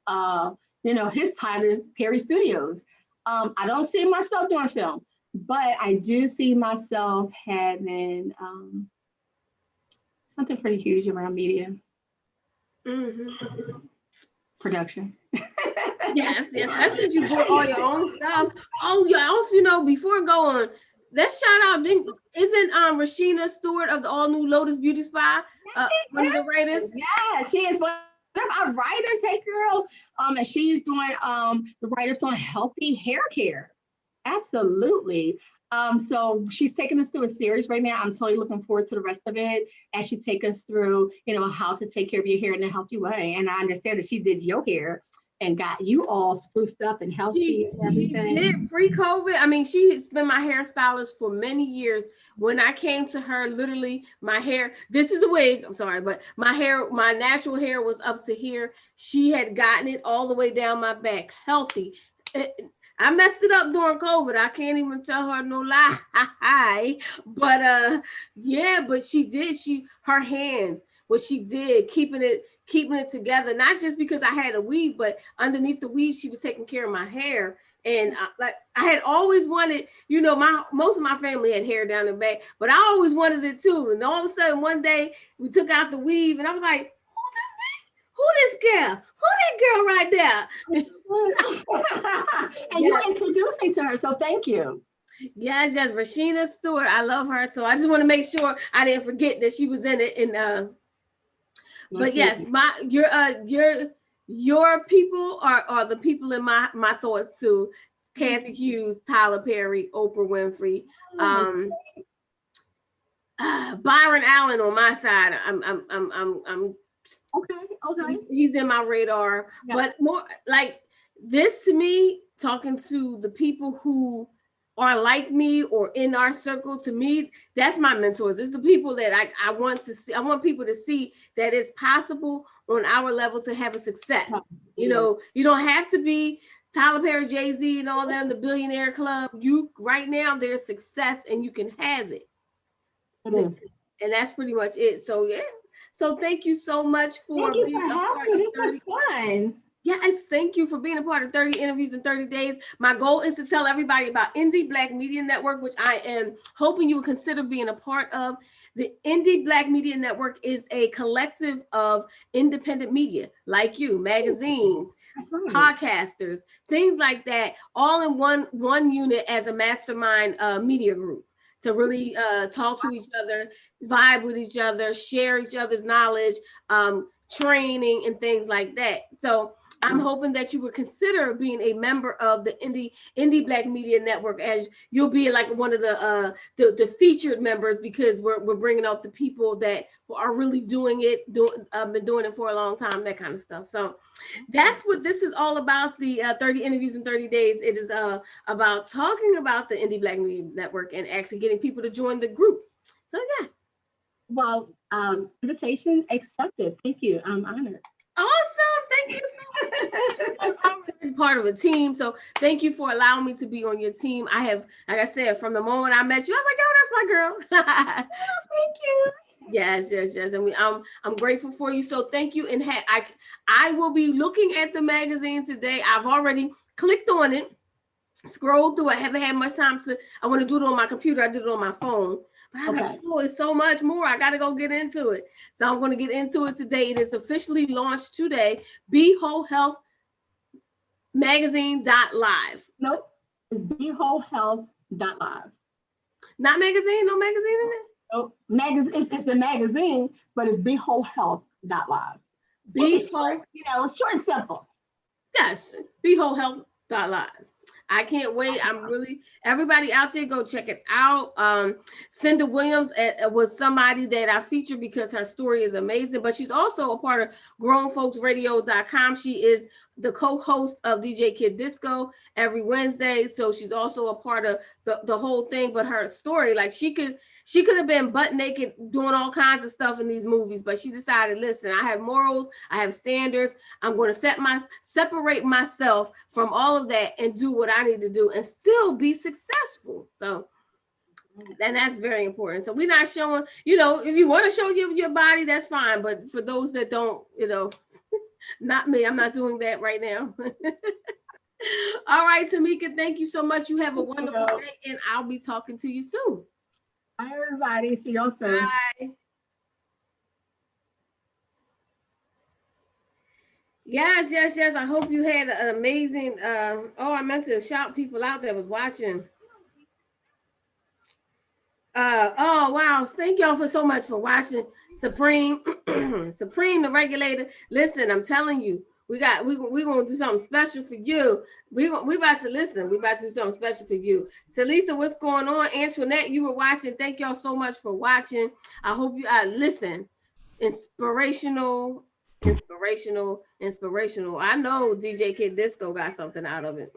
Tyler Perry Studios. I don't see myself doing film, but I do see myself having something pretty huge around media. Production. Yes. That's because you bought all your own stuff. Oh, yeah. Also, before going, let's shout out. Isn't Rashina Stewart of the all new Lotus Beauty Spa one of the writers? Yeah, she is one of our writers. Hey, girl. And she's doing the writers on healthy hair care. Absolutely. So she's taking us through a series right now. I'm totally looking forward to the rest of it as she takes us through, how to take care of your hair in a healthy way. And I understand that she did your hair. and got you all spruced up and healthy and She everything. did pre-COVID. I mean, she's been my hairstylist for many years. When I came to her, literally my hair, this is a wig, I'm sorry, but my hair, my natural hair was up to here. She had gotten it all the way down my back, healthy. I messed it up during COVID. I can't even tell her no lie. But yeah, but she did. Her hands, what she did, keeping it together, not just because I had a weave, but underneath the weave, she was taking care of my hair. And I had always wanted, you know, most of my family had hair down the back, but I always wanted it too. And all of a sudden, one day we took out the weave, and I was like, who this girl? Who that girl right there? And you introduced me to her, so thank you. Yes, Rashina Stewart. I love her. So I just want to make sure I didn't forget that she was in it. And but yes, your people are the people in my thoughts too. Kathy Hughes, Tyler Perry, Oprah Winfrey, Byron Allen on my side. I'm okay. He's in my radar, yeah. But more like this to me, talking to the people who are like me or in our circle, to me, that's my mentors. It's the people that I want to see. I want people to see that it's possible on our level to have a success. You know, you don't have to be Tyler Perry, Jay-Z, and all them, the billionaire club. You right now, there's success and you can have it. It is. And that's pretty much it. So yeah. So thank you so much for being a part of 30. This was fun. Yes, thank you for being a part of 30 Interviews in 30 Days. My goal is to tell everybody about Indie Black Media Network, which I am hoping you will consider being a part of. The Indie Black Media Network is a collective of independent media like you, magazines, podcasters, things like that, all in one unit as a mastermind media group to really talk to each other, vibe with each other, share each other's knowledge, training and things like that. So I'm hoping that you would consider being a member of the Indie Black Media Network, as you'll be like one of the featured members, because we're bringing out the people that are really doing it, been doing it for a long time, that kind of stuff. So that's what this is all about. The 30 Interviews in 30 Days. It is about talking about the Indie Black Media Network and actually getting people to join the group. So yes. Well, invitation accepted. Thank you. I'm honored. Awesome. Thank you so much. I'm part of a team. So thank you for allowing me to be on your team. I have, like I said, from the moment I met you, I was like, oh, that's my girl. Thank you. Yes. And I'm grateful for you. So thank you. And I will be looking at the magazine today. I've already clicked on it, scrolled through. I haven't had much time I want to do it on my computer. I did it on my phone. But I was like, oh, it's so much more. I got to go get into it. So I'm going to get into it today. It is officially launched today. Be Whole Health Magazine.live. Nope. It's BeWholeHealth.live. Not magazine? No magazine in it? Nope. It's a magazine, but it's BeWholeHealth.live. It's short and simple. Yes. BeWholeHealth.live. I can't wait. Everybody out there, go check it out. Cinda Williams was somebody that I featured because her story is amazing, but she's also a part of grownfolksradio.com. She is the co-host of DJ Kid Disco every Wednesday. So she's also a part of the whole thing, but her story, like she could have been butt naked doing all kinds of stuff in these movies, but she decided, listen, I have morals, I have standards. I'm going to separate myself from all of that and do what I need to do and still be successful. So, and that's very important. So we're not showing, if you want to show your body, that's fine. But for those that don't, not me, I'm not doing that right now. All right, Tamika, thank you so much. You have a wonderful day, and I'll be talking to you soon. Bye, everybody. See y'all soon. Bye. Yes. I hope you had an amazing. I meant to shout people out that was watching. Wow. Thank y'all for so much for watching. Supreme, the regulator. Listen, I'm telling you, we're gonna do something special for you. We about to listen. We about to do something special for you. Talisa, what's going on? Antoinette, you were watching. Thank y'all so much for watching. I hope you listen. Inspirational Inspirational. I know DJ Kid Disco got something out of it.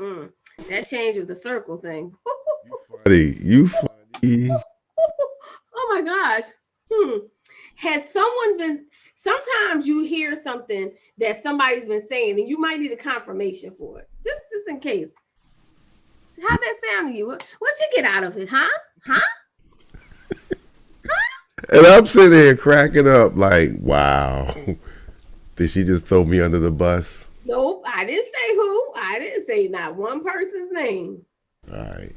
That change of the circle thing. Funny. You funny. Oh my gosh. Has someone been, sometimes you hear something that somebody's been saying and you might need a confirmation for it. Just in case. How'd that sound to you? What'd you get out of it, huh? And I'm sitting here cracking up like, wow. Did she just throw me under the bus? Nope, I didn't say who. I didn't say not one person's name. All right.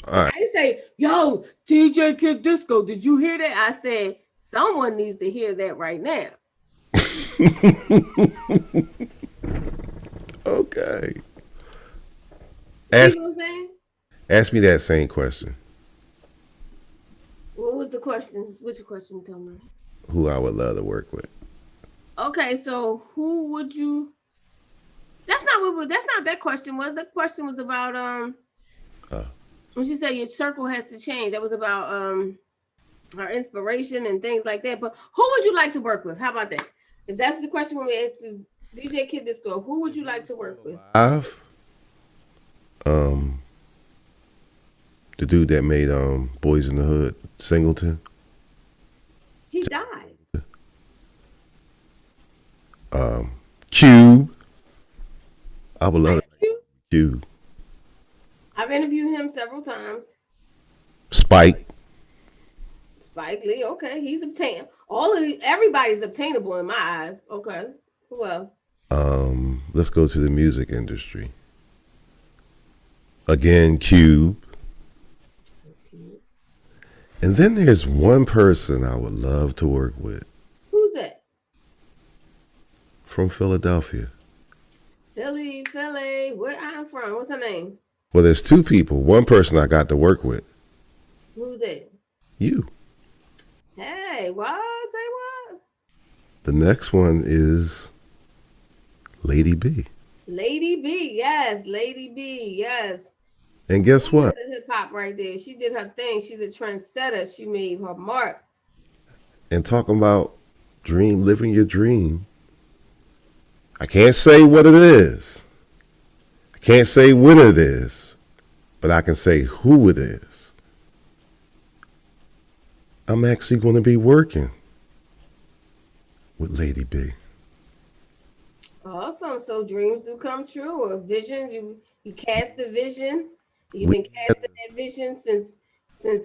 I didn't say, yo, DJ Kid Disco, did you hear that? I said, someone needs to hear that right now. Okay. You know what I'm saying? Ask me that same question. What was the question? What's your question? Tell me. Who I would love to work with. Okay, so who would you? That's not that question was. The question was about when she said your circle has to change. That was about our inspiration and things like that. But who would you like to work with? How about that? If that's the question when we asked you, DJ Kid Disco, who would you like to work with? The dude that made Boys in the Hood, Singleton. He died. Cube. I would love Cube. I've interviewed him several times. Spike Lee, okay, he's obtainable. Everybody's obtainable in my eyes. Okay, who else? Let's go to the music industry. Again, Cube. And then there's one person I would love to work with. Who's that? From Philadelphia. Philly, where I'm from. What's her name? Well, there's two people. One person I got to work with. Who's that? You. Hey, what? Say what? The next one is Lady B. Lady B, yes. Lady B, yes. And guess what? Hip hop right there. She did her thing. She's a trendsetter. She made her mark. And talking about living your dream. I can't say what it is. I can't say when it is, but I can say who it is. I'm actually going to be working with Lady B. Awesome. So dreams do come true, or visions. You cast the vision. You've been casting that vision since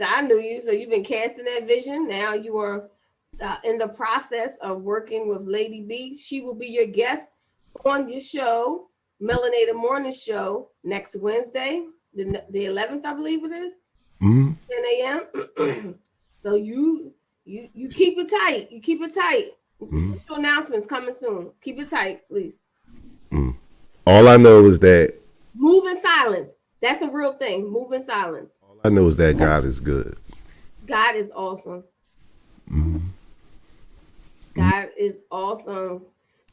I knew you. So you've been casting that vision. Now you are in the process of working with Lady B. She will be your guest on your show, Melanated Morning Show, next Wednesday, the 11th, I believe it is, 10 a.m. So you keep it tight. You keep it tight. Official announcements coming soon. Keep it tight, please. All I know is that move in silence. That's a real thing. Move in silence. All I know is that God is good. God is awesome. God is awesome.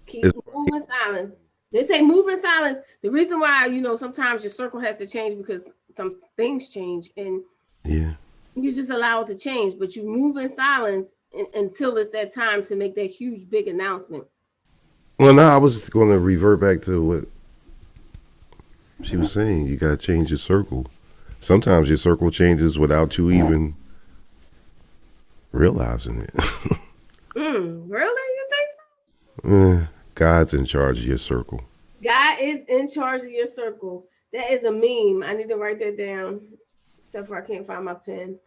Keep moving silence. They say move in silence. The reason why, sometimes your circle has to change because some things change and you just allow it to change, but you move in silence until it's that time to make that huge, big announcement. Well, no, I was going to revert back to what she was saying. You got to change your circle. Sometimes your circle changes without you even realizing it. Really? You think so? God's in charge of your circle. God is in charge of your circle. That is a meme. I need to write that down. Except for I can't find my pen.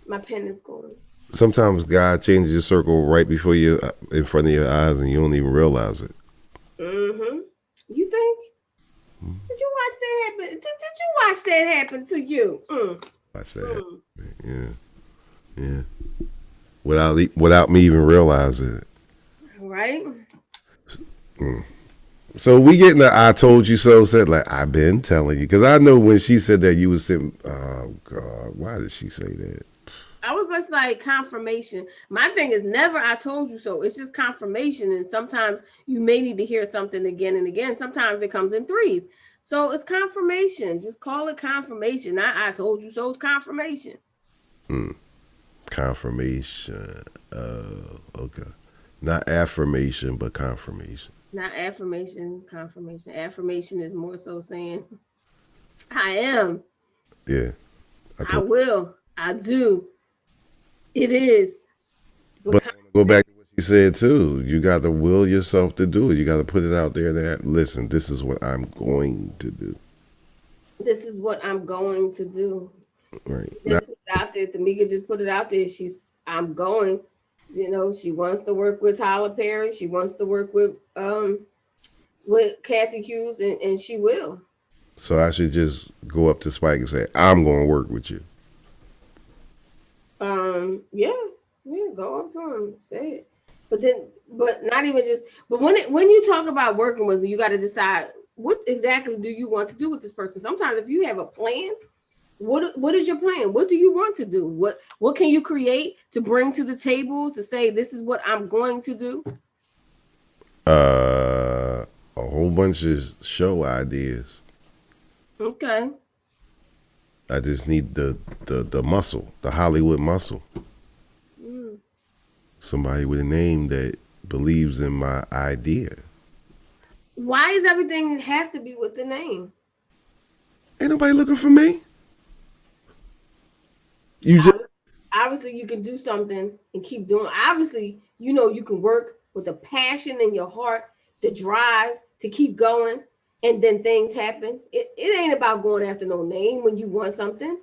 My pen is gone. Sometimes God changes your circle right before you, in front of your eyes, and you don't even realize it. You think? Did you watch that happen? Did you watch that happen to you? Watch that. Yeah. Without me even realizing it. Right. So we getting the "I told you so" said, like, I've been telling you, because I know when she said that, you was saying, oh God, why did she say that? I was just like confirmation. My thing is never "I told you so." It's just confirmation, and sometimes you may need to hear something again and again. Sometimes it comes in threes, so it's confirmation. Just call it confirmation. Not "I told you so." It's confirmation. Confirmation. Okay. Not affirmation, but confirmation. Not affirmation, confirmation. Affirmation is more so saying, I am, Yeah. I will, I do, it is. But go back to what she said too. You got to will yourself to do it. You got to put it out there that, listen, this is what I'm going to do. This is what I'm going to do. Right. Just put it out there. Tamika just put it out there. I'm going. She wants to work with Tyler Perry. She wants to work with Kathy Hughes, and she will. So I should just go up to Spike and say, I'm going to work with you. Yeah, go up to him, say it. But not even just. But when you talk about working with them, you got to decide what exactly do you want to do with this person. Sometimes if you have a plan, what is your plan? What do you want to do? What can you create to bring to the table to say this is what I'm going to do? A whole bunch of show ideas. Okay. I just need the muscle, the Hollywood muscle. Somebody with a name that believes in my idea. Why does everything have to be with the name? Ain't nobody looking for me. You just obviously you can do something and keep doing. Obviously, you can work with a passion in your heart, the drive to keep going, and then things happen. It ain't about going after no name when you want something.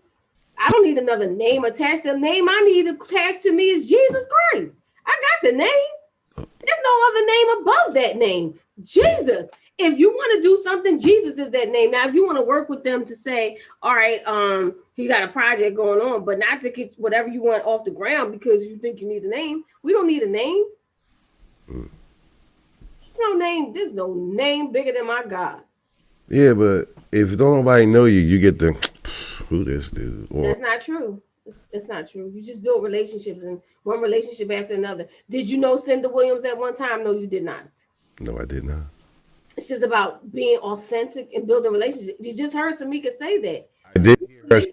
I don't need another name attached. The name I need attached to me is Jesus Christ. I got the name. There's no other name above that name. Jesus. If you want to do something, Jesus is that name. Now, if you want to work with them to say, all right, he got a project going on, but not to get whatever you want off the ground because you think you need a name. We don't need a name. There's no name bigger than my God. Yeah, but if don't nobody know you, you get the who this dude. That's not true. It's not true. You just build relationships and one relationship after another. Did you know Cinda Williams at one time? No, you did not. No, I did not. It's just about being authentic and building relationships. You just heard Tamika say that. I did hear her say,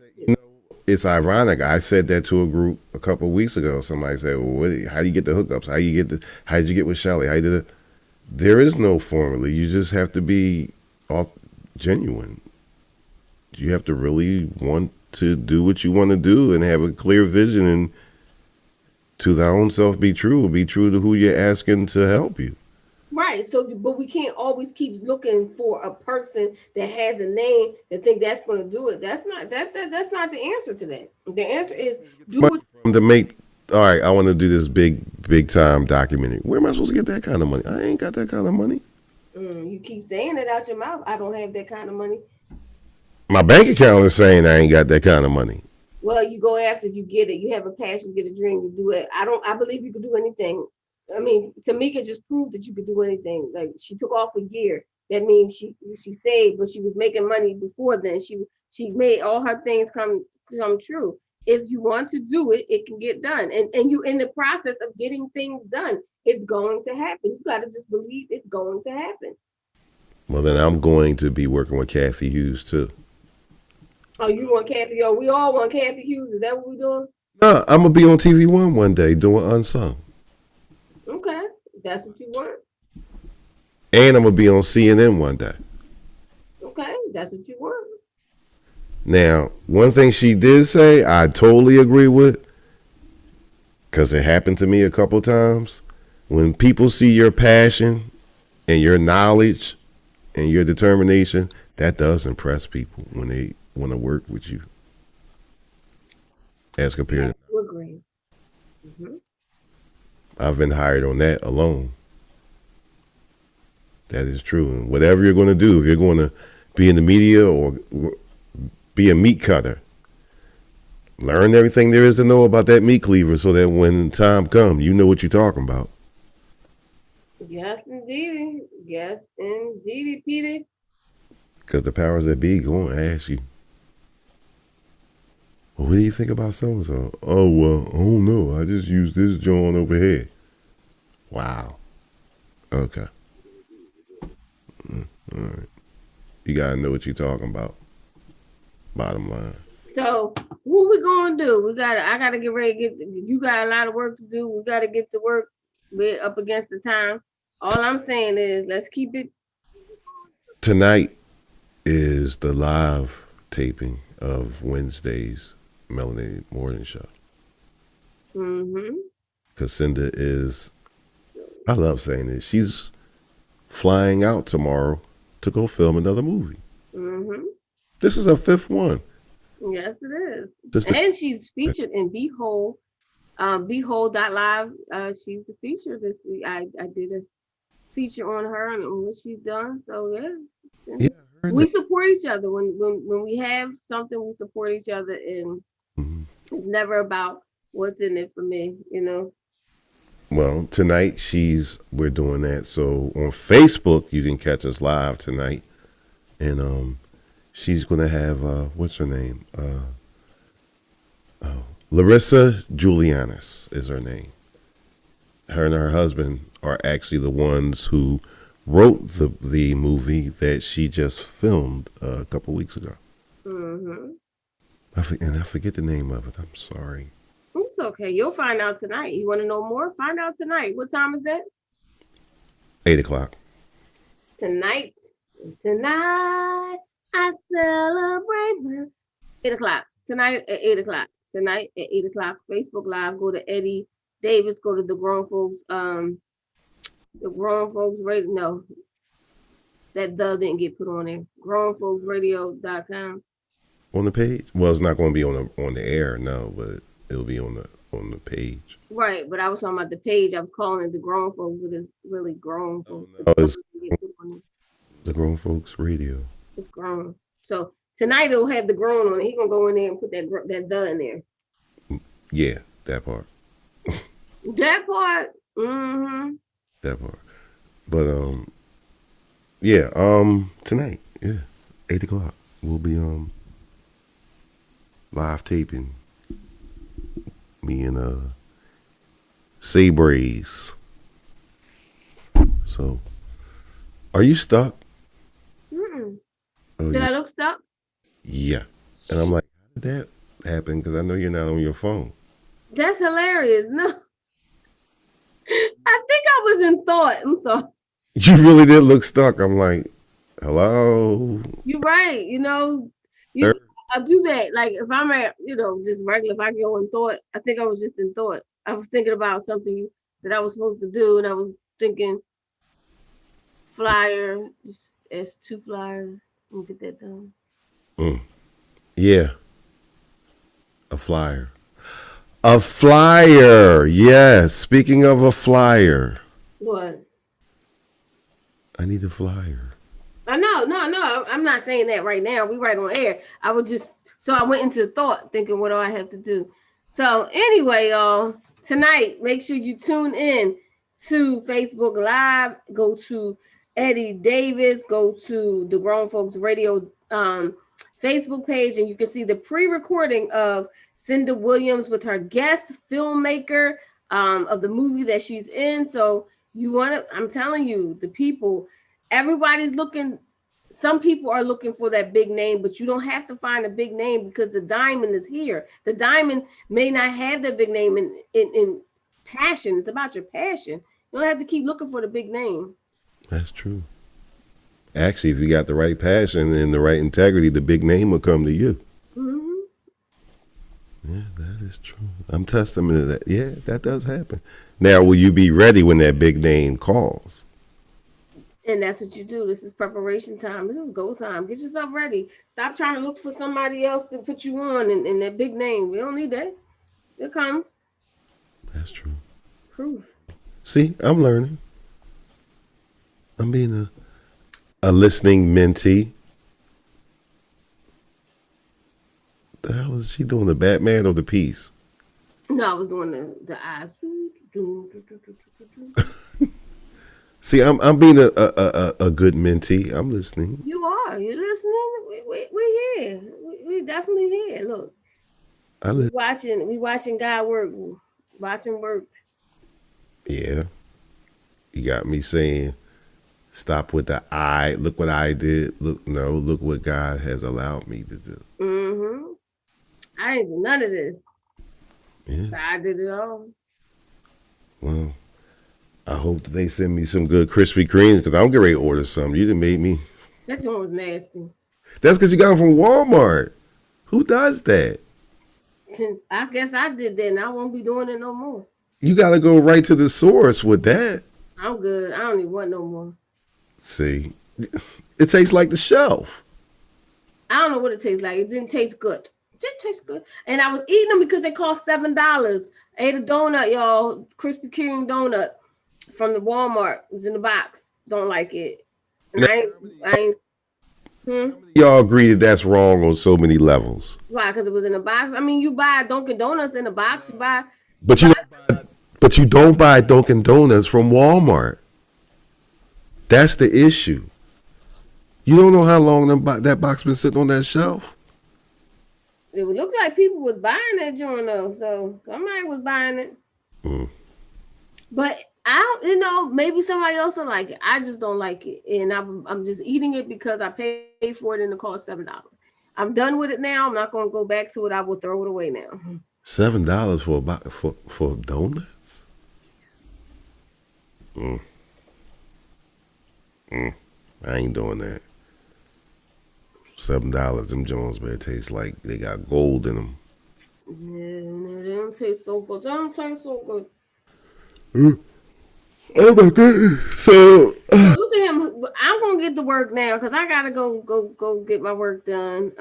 it's ironic. I said that to a group a couple of weeks ago. Somebody said, well, how do you get the hookups? How did you get with Shelly? How you did it? There is no formula. You just have to be genuine. You have to really want to do what you want to do and have a clear vision and to thy own self be true to who you're asking to help you. Right. So, but we can't always keep looking for a person that has a name that think that's going to do it. That's not the answer to that. The answer is to make. All right, I want to do this big time documentary. Where am I supposed to get that kind of money? I ain't got that kind of money. You keep saying it out your mouth. I don't have that kind of money. My bank account is saying I ain't got that kind of money. Well, you go after you get it. You have a passion, get a dream, you do it. I believe you can do anything. I mean, Tamika just proved that you could do anything. Like she took off a year. That means she saved, but she was making money before then. She made all her things come true. If you want to do it, it can get done. And you in the process of getting things done. It's going to happen. You got to just believe it's going to happen. Well, then I'm going to be working with Kathy Hughes too. Oh, you want Kathy? Oh, we all want Kathy Hughes. Is that what we're doing? No, I'm going to be on TV one day doing Unsung. Okay, that's what you want. And I'm going to be on CNN one day. Okay, that's what you want. Now, one thing she did say, I totally agree with, because it happened to me a couple times. When people see your passion and your knowledge and your determination, that does impress people when they want to work with you. As compared to agree. Mm-hmm. I've been hired on that alone. That is true. And whatever you're going to do, if you're going to be in the media or be a meat cutter, learn everything there is to know about that meat cleaver so that when time comes, you know what you're talking about. Yes, indeed. Yes, indeed, Peter. Because the powers that be going to ask you, well, what do you think about so-and-so? Oh, well, I don't know. I just use this joint over here. Wow. Okay. All right. You got to know what you're talking about. Bottom line. So what we gonna do? I gotta get ready to you got a lot of work to do. We gotta get to work. We're up against the time. All I'm saying is let's keep it. Tonight is the live taping of Wednesday's Melanated Morning Show. Mm-hmm. Cassandra is, I love saying this, she's flying out tomorrow to go film another movie. Mm-hmm. This is her 5th one. Yes, it is. And she's featured in Behold, Behold.live. She's the feature this week. I did a feature on her and what she's done. So yeah, we support each other. When we have something, we support each other, and it's never about what's in it for me, you know. Well, tonight we're doing that. So on Facebook, you can catch us live tonight, and she's gonna have what's her name? Larissa Julianis is her name. Her and her husband are actually the ones who wrote the movie that she just filmed a couple weeks ago. Mm-hmm. I forget the name of it. I'm sorry. It's okay. You'll find out tonight. You want to know more? Find out tonight. What time is that? 8:00. Tonight I celebrate 8:00. Tonight at 8:00. Tonight at 8:00. Facebook Live. Go to Eddie Davis. Go to the Grown Folks. The Grown Folks Radio. No, that didn't get put on there. GrownFolksRadio.com. On the page? Well, it's not going to be on the air, no, but it'll be on the page. Right, but I was talking about the page. I was calling it the Grown Folks, but it's really Grown Folks. It's the Grown Folks Radio. It's grown. So tonight it'll have the grown on it. He's gonna go in there and put that the in there. Yeah, that part. That part. Mm-hmm. That part. But yeah, tonight, 8:00. We'll be live taping. Me and Sabraze. So are you stuck? Mm-mm. Oh, Did I look stuck? Yeah. And I'm like, how did that happen? Because I know you're not on your phone. That's hilarious. No. I think I was in thought. I'm sorry. You really did look stuck. I'm like, hello. You're right. You know, I do that. Like if I'm at, just regular, if I go in thought, I think I was just in thought. I was thinking about something that I was supposed to do, and I was thinking flyer, just S2 flyers, and get that done. Yeah. A flyer. A flyer. Yes. Speaking of a flyer. What? I need a flyer. No. I'm not saying that right now. We right on air. I went into thought thinking, what do I have to do? So anyway, y'all, tonight, make sure you tune in to Facebook Live. Go to Eddie Davis. Go to the Grown Folks Radio Facebook page, and you can see the pre-recording of Cinda Williams with her guest filmmaker of the movie that she's in. So I'm telling you, the people, everybody's looking. Some people are looking for that big name, but you don't have to find a big name because the diamond is here. The diamond may not have the big name in passion. It's about your passion. You don't have to keep looking for the big name. That's true. Actually, if you got the right passion and the right integrity, the big name will come to you. Mm-hmm. Yeah, that is true. I'm testament to that. Yeah, that does happen. Now, will you be ready when that big name calls? And that's what you do. This is preparation time. This is go time. Get yourself ready. Stop trying to look for somebody else to put you on in that big name. We don't need that. It comes. That's true. Proof. See, I'm learning. I'm being a listening mentee. The hell is she doing? The Batman or the piece? No, I was doing the eyes. See, I'm being a good mentee. I'm listening. You are. You're listening. We're here. We definitely here. Look, we watching God work. Watching work. Yeah. You got me saying, stop with the I. Look what I did. Look what God has allowed me to do. Mm-hmm. I didn't do none of this. Yeah. So I did it all. Well, I hope that they send me some good Krispy Kremes because I'm getting ready to order some. You done made me. That one was nasty. That's because you got them from Walmart. Who does that? I guess I did that, and I won't be doing it no more. You got to go right to the source with that. I'm good. I don't even want no more. See, it tastes like the shelf. I don't know what it tastes like. It didn't taste good. It didn't taste good. And I was eating them because they cost $7. I ate a donut, y'all. Krispy Kreme donut from the Walmart. It was in the box. Don't like it. And I ain't. Y'all agree that that's wrong on so many levels. Why? Because it was in a box. I mean, you buy Dunkin' Donuts in a box. You buy. But you don't buy Dunkin' Donuts from Walmart. That's the issue. You don't know how long that box been sitting on that shelf. It would look like people was buying that joint though, so somebody was buying it. But I don't, maybe somebody else will like it. I just don't like it, and I'm just eating it because I paid for it and it cost $7. I'm done with it now. I'm not going to go back to it. I will throw it away now. $7 for donuts. I ain't doing that. $7, them Jones better taste like they got gold in them. Yeah, no, they don't taste so good. They don't taste so good. Oh my goodness! So Look at him. I'm gonna get to work now because I gotta go get my work done.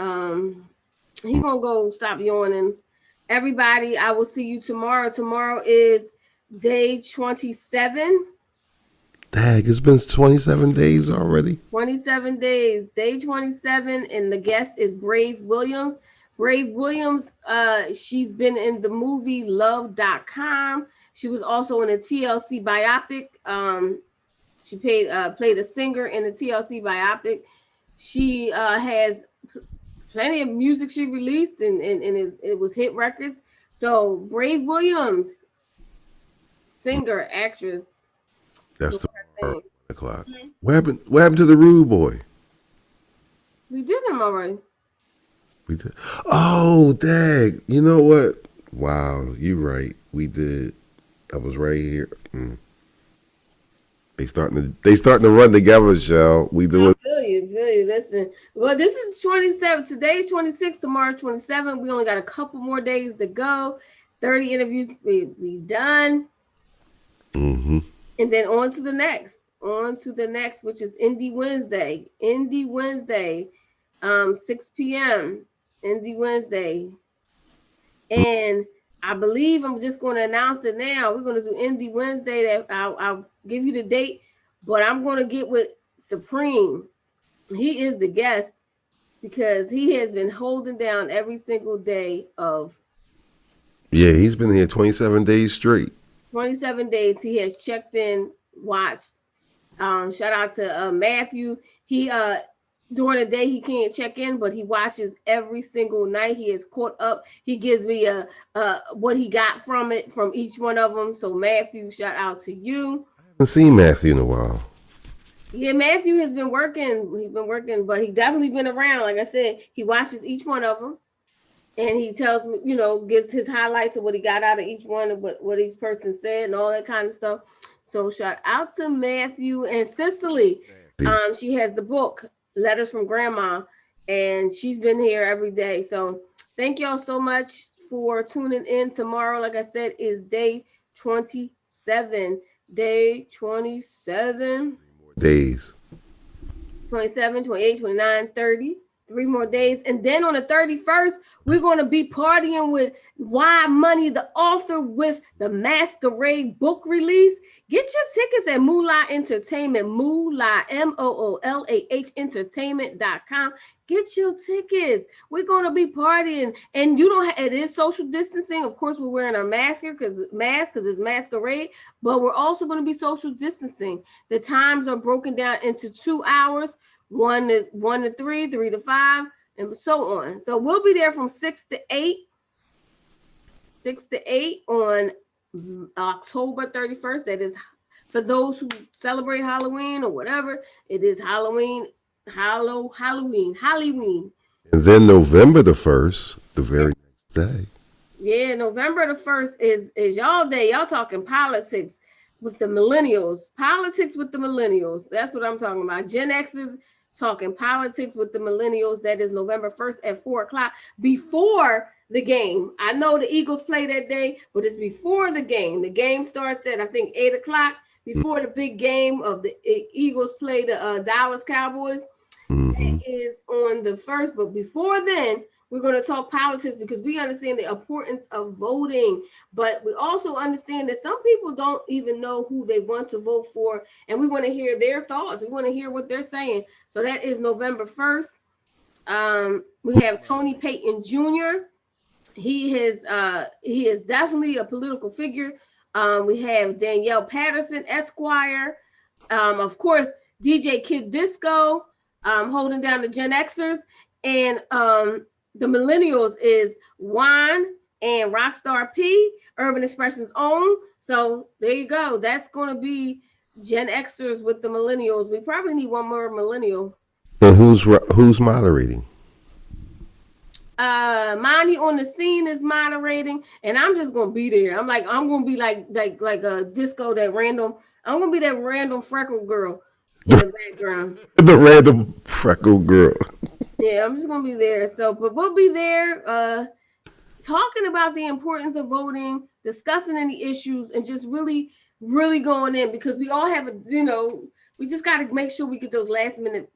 He gonna go stop yawning. Everybody, I will see you tomorrow. Tomorrow is day 27. Dag, it's been 27 days already. 27 days, day 27, and the guest is Brave Williams. Brave Williams, she's been in the movie Love.com. She was also in a TLC biopic. She played a singer in the TLC biopic. She has plenty of music she released, and it was hit records. So Brave Williams, singer, actress. That's the o'clock. What happened to the Rude Boy? We did him already. We did. Oh, dag. You know what? Wow, you right. We did. I was right here. They starting to run together, Shell. We do it. I feel you. Listen. Well, this is 27. Today's 26. Tomorrow's 27. We only got a couple more days to go. 30 interviews we done. Mm-hmm. And then on to the next, which is Indie Wednesday. 6 p.m. Indie Wednesday. And I believe I'm just going to announce it now. We're going to do Indie Wednesday. That I'll give you the date, but I'm going to get with Supreme. He is the guest because he has been holding down every single day of. Yeah, he's been here 27 days straight. 27 days he has checked in, watched. Shout out to Matthew. He during the day he can't check in, but he watches every single night. He is caught up. He gives me what he got from each one of them. So Matthew, shout out to you. I haven't seen Matthew in a while. Yeah, Matthew has been working. He's been working, but he definitely been around. Like I said, he watches each one of them. And he tells me, gives his highlights of what he got out of each one and what each person said and all that kind of stuff. So shout out to Matthew and Cicely. She has the book, Letters from Grandma, and she's been here every day. So thank y'all so much for tuning in. Tomorrow, like I said, is day 27. Day 27. Days. 27, 28, 29, 30. 3 more days. And then on the 31st, we're going to be partying with Why Money, the author, with the Masquerade book release. Get your tickets at Moolah Entertainment, Moolah, MOOLAH Entertainment.com. Get your tickets. We're going to be partying. And it is social distancing. Of course, we're wearing our mask here because it's Masquerade, but we're also going to be social distancing. The times are broken down into 2 hours. 1 to 3, 3 to 5, and so on. So we'll be there from 6 to 8. 6 to 8 on October 31st. That is for those who celebrate Halloween or whatever. It is Halloween. And then November the 1st, the very day. Yeah, November the 1st is y'all day. Y'all talking politics with the millennials. Politics with the millennials. That's what I'm talking about. Gen Xers talking politics with the millennials. That is November 1st at 4:00 before the game. I know the Eagles play that day, but it's before the game. The game starts at, I think, 8:00 before the big game of the Eagles play the Dallas Cowboys. Mm-hmm. That is on the 1st, but before then, we're going to talk politics because we understand the importance of voting, but we also understand that some people don't even know who they want to vote for, and we want to hear their thoughts. We want to hear what they're saying. So that is November 1st. We have Tony Payton Jr. He is definitely a political figure. We have Danielle Patterson, Esquire. Of course, DJ Kid Disco, holding down the Gen Xers, and the millennials is Juan and Rockstar P, Urban Expression's own. So there you go. That's going to be Gen Xers with the millennials. We probably need one more millennial. And who's moderating? Monty on the scene is moderating, and I'm just gonna be there. I'm gonna be like a disco, that random. I'm gonna be that random freckle girl in the background. The random freckle girl. Yeah, I'm just gonna be there. So, but we'll be there talking about the importance of voting, discussing any issues, and just really, really going in, because we all have we just got to make sure we get those last minute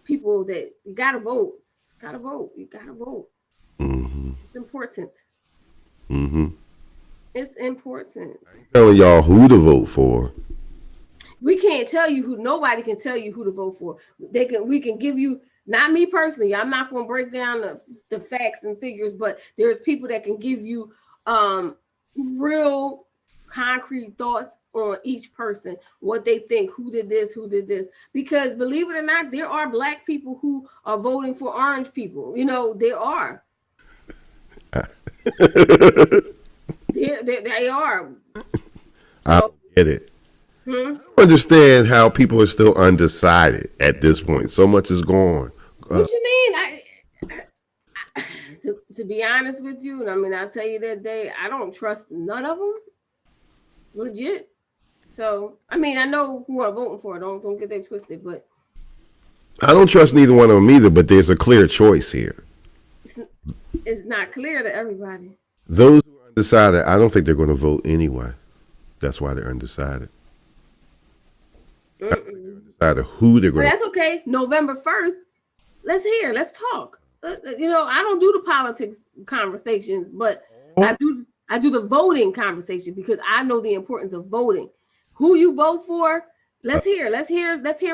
people that you gotta vote. You gotta vote. Mm-hmm. It's important. Mm-hmm. It's important. Telling y'all who to vote for. We can't tell you who. Nobody can tell you who to vote for. We can give you. Not me personally. I'm not going to break down the facts and figures, but there's people that can give you real concrete thoughts on each person, what they think, who did this. Because believe it or not, there are Black people who are voting for orange people. There are. They are. I get it. I understand how people are still undecided at this point. So much is gone. What you mean? To be honest with you, and I mean, I'll tell you that day, I don't trust none of them. Legit. So, I mean, I know who I'm voting for. Don't get that twisted, but I don't trust neither one of them either, but there's a clear choice here. It's not clear to everybody. Those who are undecided, I don't think they're going to vote anyway. That's why they're undecided. Undecided who they're going to. But that's okay. November 1st, let's talk. I don't do the politics conversations, but I do the voting conversation, because I know the importance of voting. Who you vote for, let's hear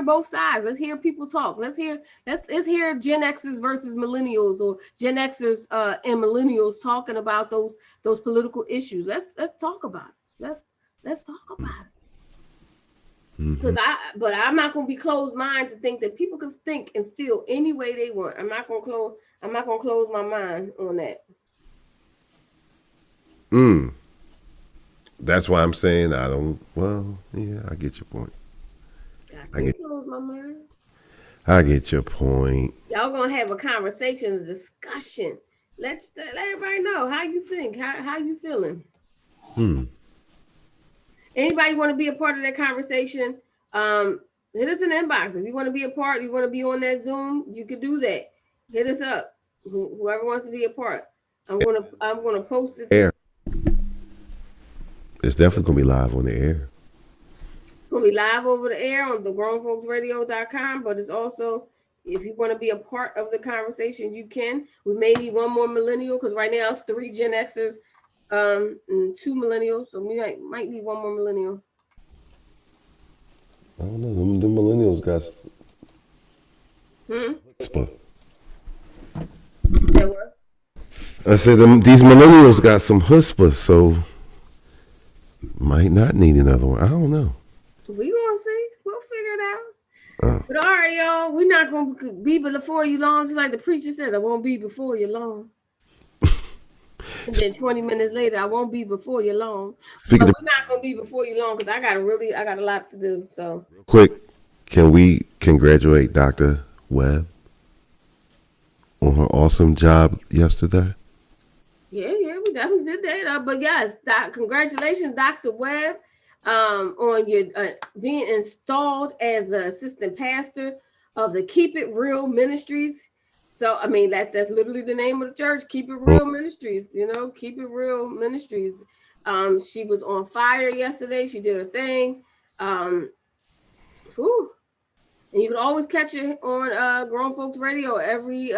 both sides. Let's hear people talk. Let's hear Gen Xers versus millennials, or Gen Xers and millennials talking about those political issues. Let's talk about it. Let's talk about it. Because I'm not going to be closed minded to think that people can think and feel any way they want. I'm not going to close my mind on that. That's why I'm saying I don't. Well, yeah, I get your point. I can't close my mind. I get your point. Y'all gonna have a conversation, a discussion. Let everybody know how you think. How you feeling? Anybody want to be a part of that conversation? Hit us in the inbox. If you want to be a part, you want to be on that Zoom, you can do that. Hit us up. Whoever wants to be a part. I'm gonna post it. Air. It's definitely gonna be live on the air. It's gonna be live over the air on the grownfolksradio.com, but it's also, if you want to be a part of the conversation, you can. We may need one more millennial, because right now it's 3 Gen Xers, and 2 millennials, so we might need one more millennial. I don't know. The millennials got. That what? I said these millennials got some chutzpah, so might not need another one. I don't know. We gonna see. We'll figure it out. But all right, y'all, we're not gonna be before you long. Just like the preacher said, I won't be before you long. And then 20 minutes later, I won't be before you long. But we're not gonna be before you long, because I got a lot to do. So real quick, can we congratulate Dr. Webb on her awesome job yesterday? Yeah. definitely did that. But yes, congratulations, Dr. Webb, on your being installed as an assistant pastor of the Keep It Real Ministries. So I mean, that's literally the name of the church, Keep It Real Ministries. You know, Keep It Real Ministries. She was on fire yesterday. She did her thing. Whew. And you can always catch it on Grown Folks Radio every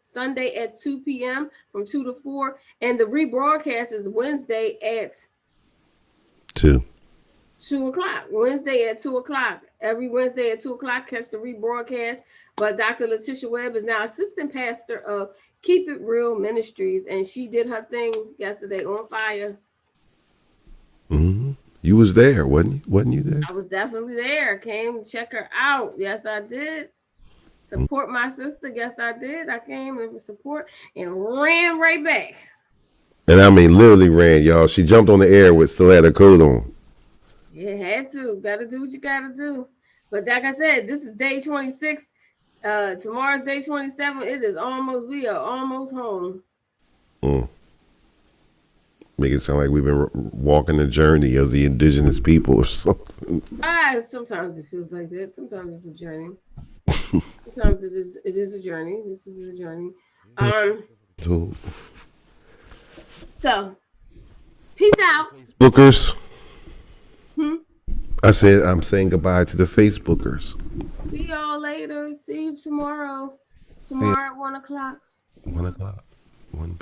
Sunday at 2 p.m. from 2 to 4. And the rebroadcast is Wednesday at 2 o'clock. Wednesday at 2 o'clock. Every Wednesday at 2 o'clock, catch the rebroadcast. But Dr. Letitia Webb is now assistant pastor of Keep It Real Ministries. And she did her thing yesterday on fire. Mm-hmm. You was there, wasn't you there? I was definitely there. Came to check her out. Yes, I did. Support my sister. Yes, I did. I came and support and ran right back. And I mean, literally ran, y'all. She jumped on the air with still had her coat on. You had to. Got to do what you got to do. But like I said, this is day 26. Tomorrow's day 27. It is almost, we are almost home. Make it sound like we've been walking the journey of the indigenous people or something. Sometimes it feels like that. Sometimes it's a journey. Sometimes it is a journey. This is a journey. So, peace out. Bookers. I said I'm saying goodbye to the Facebookers. See y'all later. See you tomorrow. Tomorrow at 1 o'clock. 1 o'clock.